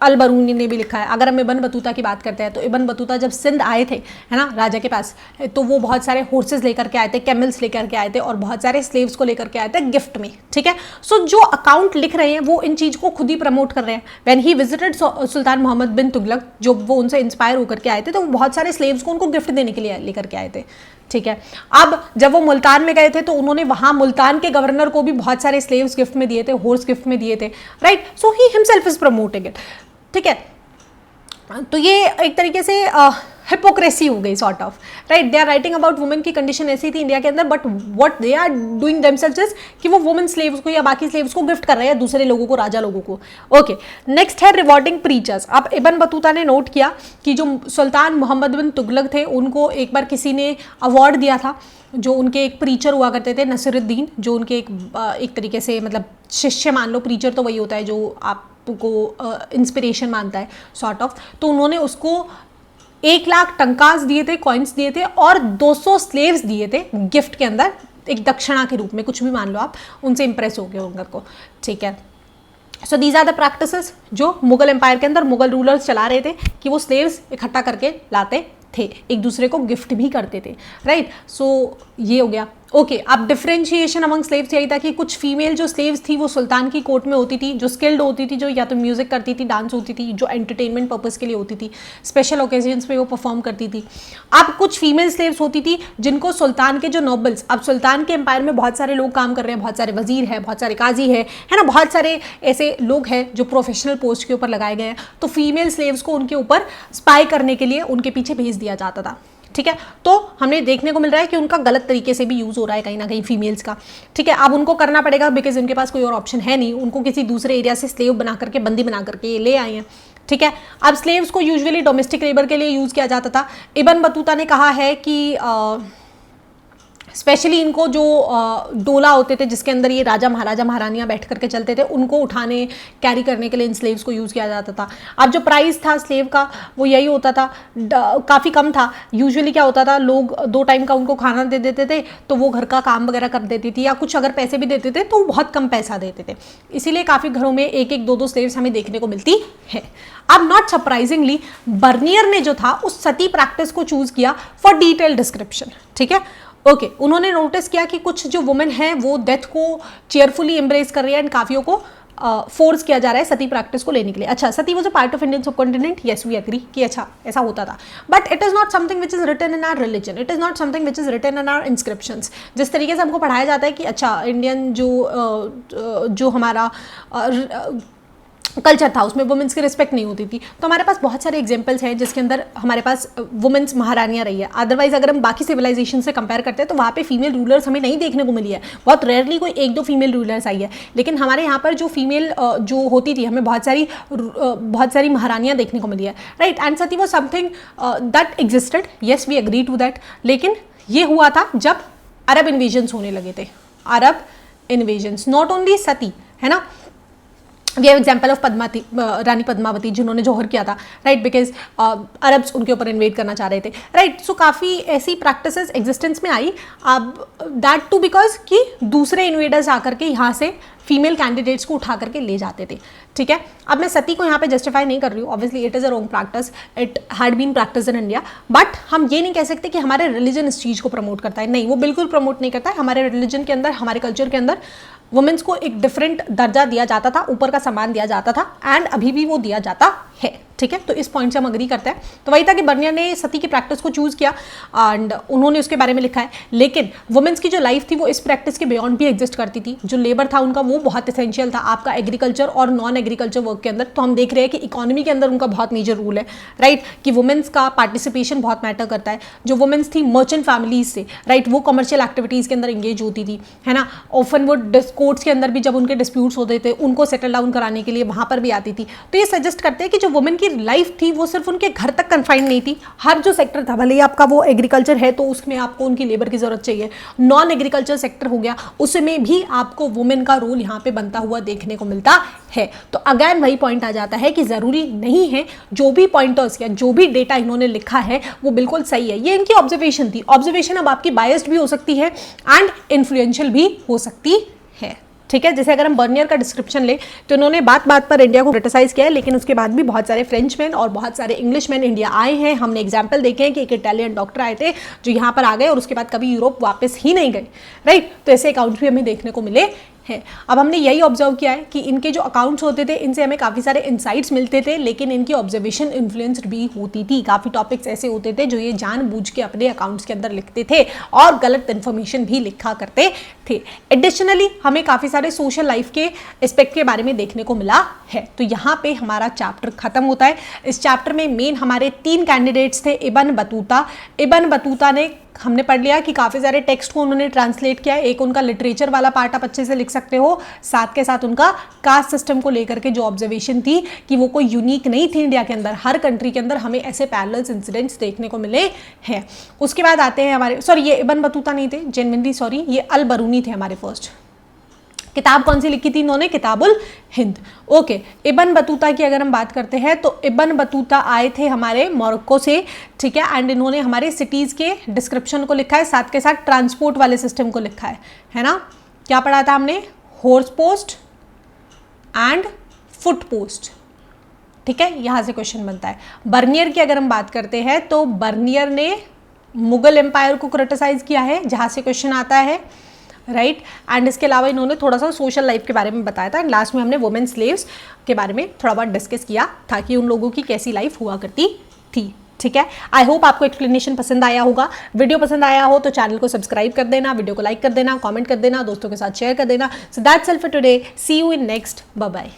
अल बरूनी ने भी लिखा है। अगर हम इब्न बतूता की बात करते हैं तो इब्न बतूता जब सिंध आए थे, है ना, राजा के पास, तो वो बहुत सारे हॉर्सेस लेकर के आए थे, कैमल्स लेकर के आए थे और बहुत सारे स्लेव्स को लेकर के आए थे गिफ्ट में। ठीक है, सो जो अकाउंट लिख रहे हैं वो इन चीज़ को खुद ही प्रमोट कर रहे हैं। व्हेन ही विजिटेड सुल्तान मोहम्मद बिन तुगलक, जो वो उनसे इंस्पायर होकर के आए थे, तो वो बहुत सारे स्लेव्स को उनको गिफ्ट देने के लिए लेकर के आए थे। ठीक है, अब जब वो मुल्तान में गए थे तो उन्होंने वहां मुल्तान के गवर्नर को भी बहुत सारे स्लेव्स गिफ्ट में दिए थे, हॉर्स गिफ्ट में दिए थे, right. So he himself is promoting it. ठीक है, तो ये एक तरीके से हिपोक्रेसी हो गई sort of, right. They are writing about women की कंडीशन ऐसी थी इंडिया के अंदर, but what they are doing themselves is कि वो वुमेन स्लेव्स को या बाकी स्लेव्स को गिफ्ट कर रहे हैं, दूसरे लोगों को, राजा लोगों को। ओके, नेक्स्ट है रिवॉर्डिंग प्रीचर्स। अब इब्न बतूता ने नोट किया कि जो सुल्तान मोहम्मद बिन तुगलक थे उनको एक बार किसी ने अवार्ड दिया था, जो उनके एक प्रीचर हुआ करते थे, नसीरुद्दीन, जो उनके एक तरीके से मतलब शिष्य मान लो, प्रीचर तो वही होता है जो आपको इंस्पिरेशन मानता है सॉर्ट ऑफ। तो उन्होंने उसको 1 लाख टंकास दिए थे, कॉइन्स दिए थे और 200 स्लेव्स दिए थे गिफ्ट के अंदर, एक दक्षिणा के रूप में, कुछ भी मान लो आप, उनसे इंप्रेस हो गए उनका को। ठीक है, so these are the practices जो मुगल एम्पायर के अंदर मुगल रूलर्स चला रहे थे कि वो स्लेव्स इकट्ठा करके लाते थे, एक दूसरे को गिफ्ट भी करते थे, राइट। सो ये हो गया। ओके, अब डिफरेंशिएशन अमंग स्लेव्स यही था कि कुछ फीमेल जो स्लेव्स थी वो सुल्तान की कोर्ट में होती थी, जो स्किल्ड होती थी, जो या तो म्यूजिक करती थी, डांस होती थी, जो एंटरटेनमेंट पर्पस के लिए होती थी, स्पेशल ओकेजन्स पे वो परफॉर्म करती थी। अब कुछ फीमेल स्लेव्स होती थी जिनको सुल्तान के जो नोबल्स, अब सुल्तान के एम्पायर में बहुत सारे लोग काम कर रहे हैं, बहुत सारे वजीर है, बहुत सारे काजी है ना, बहुत सारे ऐसे लोग हैं जो प्रोफेशनल पोस्ट के ऊपर लगाए गए हैं, तो फीमेल स्लेव्स को उनके ऊपर स्पाई करने के लिए उनके पीछे भेज दिया जाता था। ठीक है। तो हमें देखने को मिल रहा है कि उनका गलत तरीके से भी यूज़ हो रहा है कहीं ना कहीं फीमेल्स का, ठीक है। अब उनको करना पड़ेगा बिकॉज उनके पास कोई और ऑप्शन है नहीं, उनको किसी दूसरे एरिया से स्लेव बना करके, बंदी बना करके ये ले आए हैं, ठीक है। अब स्लेव्स को यूजुअली डोमेस्टिक लेबर के लिए यूज़ किया जाता था। इब्न बतूता ने कहा है कि स्पेशली इनको जो डोला होते थे जिसके अंदर ये राजा महाराजा महारानियाँ बैठ करके चलते थे, उनको उठाने कैरी करने के लिए इन स्लेव्स को यूज़ किया जाता था। अब जो प्राइस था स्लेव का वो यही होता था, काफ़ी कम था। यूजुअली क्या होता था, लोग 2 टाइम का उनको खाना दे देते थे तो वो घर का काम वगैरह कर देती थी, या कुछ अगर पैसे भी देते थे तो बहुत कम पैसा देते थे। इसीलिए काफ़ी घरों में 1-1, 2-2 स्लेव्स हमें देखने को मिलती है। अब नॉट सरप्राइजिंगली बर्नियर ने जो था उस सती प्रैक्टिस को चूज़ किया फॉर डिटेल डिस्क्रिप्शन, ठीक है। ओके, उन्होंने नोटिस किया कि कुछ जो वुमेन है वो डेथ को चेयरफुली एम्ब्रेस कर रही है एंड काफियों को फोर्स किया जा रहा है सती प्रैक्टिस को लेने के लिए। अच्छा, sati was a part of Indian subcontinent, yes we agree कि अच्छा ऐसा होता था, but it is not something which is written in our religion, it is not something which is written in our inscriptions. जिस तरीके से हमको पढ़ाया जाता है कि अच्छा इंडियन जो हमारा कल्चर था उसमें वुमेंस की रिस्पेक्ट नहीं होती थी, तो हमारे पास बहुत सारे एग्जांपल्स हैं जिसके अंदर हमारे पास वुमेंस महारानियाँ रही है। अदरवाइज अगर हम बाकी सिविलाइजेशन से कंपेयर करते हैं तो वहाँ पे फीमेल रूलर्स हमें नहीं देखने को मिली है, बहुत रेयरली कोई 1-2 फीमेल रूलर्स आई है। लेकिन हमारे यहाँ पर जो फीमेल जो होती थी हमें बहुत सारी महारानियाँ देखने को मिली है, right. And sati was something that existed, yes we agree to that. लेकिन ये हुआ था जब अरब इन्वेजन्स होने लगे थे, अरब इन्वेजन्स, नॉट ओनली सती, है ना। वी हैव एग्जाम्पल ऑफ रानी पद्मावती जिन्होंने जौहर किया था, राइट, बिकॉज अरब्स उनके ऊपर इन्वेड करना चाह रहे थे, राइट। सो काफ़ी ऐसी प्रैक्टिसेस एग्जिस्टेंस में आई, अब दैट टू बिकॉज कि दूसरे इन्वेडर्स आकर के यहाँ से फीमेल कैंडिडेट्स को उठा करके ले जाते थे, ठीक है। अब मैं सती को यहाँ पे जस्टिफाई नहीं कर रही हूँ, obviously it is a wrong practice, it had been practice in India, but हम ये नहीं कह सकते कि हमारे रिलीजन इस चीज़ को प्रमोट करता है, नहीं, वो बिल्कुल प्रमोट नहीं करता है। हमारे रिलीजन के अंदर, हमारे कल्चर के अंदर वुमेन्स को एक डिफरेंट दर्जा दिया जाता था, ऊपर का सम्मान दिया जाता था, एंड अभी भी वो दिया जाता है, ठीक है। तो इस पॉइंट से हम अग्री करते हैं। तो वही था कि बर्नियर ने सती की प्रैक्टिस को चूज़ किया एंड उन्होंने उसके बारे में लिखा है। लेकिन वुमेन्स की जो लाइफ थी वो इस प्रैक्टिस के बियॉन्ड भी एग्जिस्ट करती थी। जो लेबर था उनका वो बहुत एसेंशियल था आपका एग्रीकल्चर और नॉन एग्रीकल्चर वर्क के अंदर। तो हम देख रहे हैं कि इकोनॉमी के अंदर उनका बहुत मेजर रूल है, राइट, कि वुमेन्स का पार्टिसिपेशन बहुत मैटर करता है। जो वुमेन्स थी मर्चेंट फैमिलीज से, राइट, वो कमर्शियल एक्टिविटीज़ के अंदर एंगेज होती थी, है ना। ऑफन वो कोर्ट्स के अंदर भी जब उनके डिस्प्यूट्स होते थे उनको सेटल डाउन कराने के लिए वहाँ पर भी आती थी। तो ये सजेस्ट करते हैं कि जो वुमेन की लाइफ थी वो सिर्फ उनके घर तक कन्फाइंड नहीं थी, हर जो सेक्टर था, भले ही आपका वो एग्रीकल्चर है तो उसमें आपको उनकी लेबर की जरूरत चाहिए, नॉन एग्रीकल्चर सेक्टर हो गया उसमें भी आपको वुमेन का रोल यहाँ पे बनता हुआ देखने को मिलता है। तो अगेन वही पॉइंट आ जाता है कि जरूरी नहीं है जो भी पॉइंटर्स या जो भी डेटा इन्होंने लिखा है वो बिल्कुल सही है, ये इनकी ऑब्जर्वेशन थी। ऑब्जर्वेशन अब आपकी बायस्ड भी हो सकती है एंड इन्फ्लुएंशियल भी हो सकती है, ठीक है। जैसे अगर हम बर्नियर का डिस्क्रिप्शन ले तो इन्होंने बात बात पर इंडिया को क्रिटिसाइज किया है, लेकिन उसके बाद भी बहुत सारे फ्रेंचमैन और बहुत सारे इंग्लिशमैन इंडिया आए हैं। हमने एग्जाम्पल देखे हैं कि एक इटालियन डॉक्टर आए थे जो यहाँ पर आ गए और उसके बाद कभी यूरोप वापस ही नहीं गए, राइट। तो ऐसे अकाउंट्स भी हमें देखने को मिले है। अब हमने यही ऑब्जर्व किया है कि इनके जो अकाउंट्स होते थे इनसे हमें काफ़ी सारे इंसाइट्स मिलते थे, लेकिन इनकी ऑब्जर्वेशन इन्फ्लुएंस्ड भी होती थी। काफ़ी टॉपिक्स ऐसे होते थे जो ये जानबूझ के अपने अकाउंट्स के अंदर लिखते थे और गलत इन्फॉर्मेशन भी लिखा करते थे। एडिशनली हमें काफ़ी सारे सोशल लाइफ के एस्पेक्ट के बारे में देखने को मिला है। तो यहाँ पे हमारा चैप्टर खत्म होता है। इस चैप्टर में मेन हमारे 3 कैंडिडेट्स थे। इब्न बतूता, इब्न बतूता ने हमने पढ़ लिया कि काफ़ी सारे टेक्स्ट को उन्होंने ट्रांसलेट किया। एक उनका लिटरेचर वाला पार्ट आप अच्छे से लिख सकते हो, साथ के साथ उनका कास्ट सिस्टम को लेकर के जो ऑब्जर्वेशन थी कि वो कोई यूनिक नहीं थी इंडिया के अंदर, हर कंट्री के अंदर हमें ऐसे पैरेलल्स इंसिडेंट्स देखने को मिले हैं। उसके बाद आते हैं हमारे, सॉरी ये इब्न बतूता नहीं थे, जेन्युइनली सॉरी, ये अल बरूनी थे हमारे फर्स्ट। किताब कौन सी लिखी थी इन्होंने? किताबुल हिंद। ओके, इब्न बतूता की अगर हम बात करते हैं तो इब्न बतूता आए थे हमारे मोरक्को से, ठीक है, एंड इन्होंने हमारे सिटीज़ के डिस्क्रिप्शन को लिखा है, साथ के साथ ट्रांसपोर्ट वाले सिस्टम को लिखा है ना। क्या पढ़ा था हमने? Horse post and foot post, ठीक है, यहाँ से क्वेश्चन बनता है। बर्नियर की अगर हम बात करते हैं तो बर्नियर ने मुगल एम्पायर को क्रिटिसाइज किया है, जहाँ से क्वेश्चन आता है, राइट। एंड इसके अलावा इन्होंने थोड़ा सा सोशल लाइफ के बारे में बताया था। एंड लास्ट में हमने वुमेन स्लेव्स के बारे में थोड़ा बहुत डिस्कस किया था कि उन लोगों की कैसी लाइफ हुआ करती थी, ठीक है। आई होप आपको एक्सप्लेनेशन पसंद आया होगा। वीडियो पसंद आया हो तो चैनल को सब्सक्राइब कर देना, वीडियो को लाइक कर देना, कमेंट कर देना, दोस्तों के साथ शेयर कर देना। So that's all for today, see you in next, bye bye.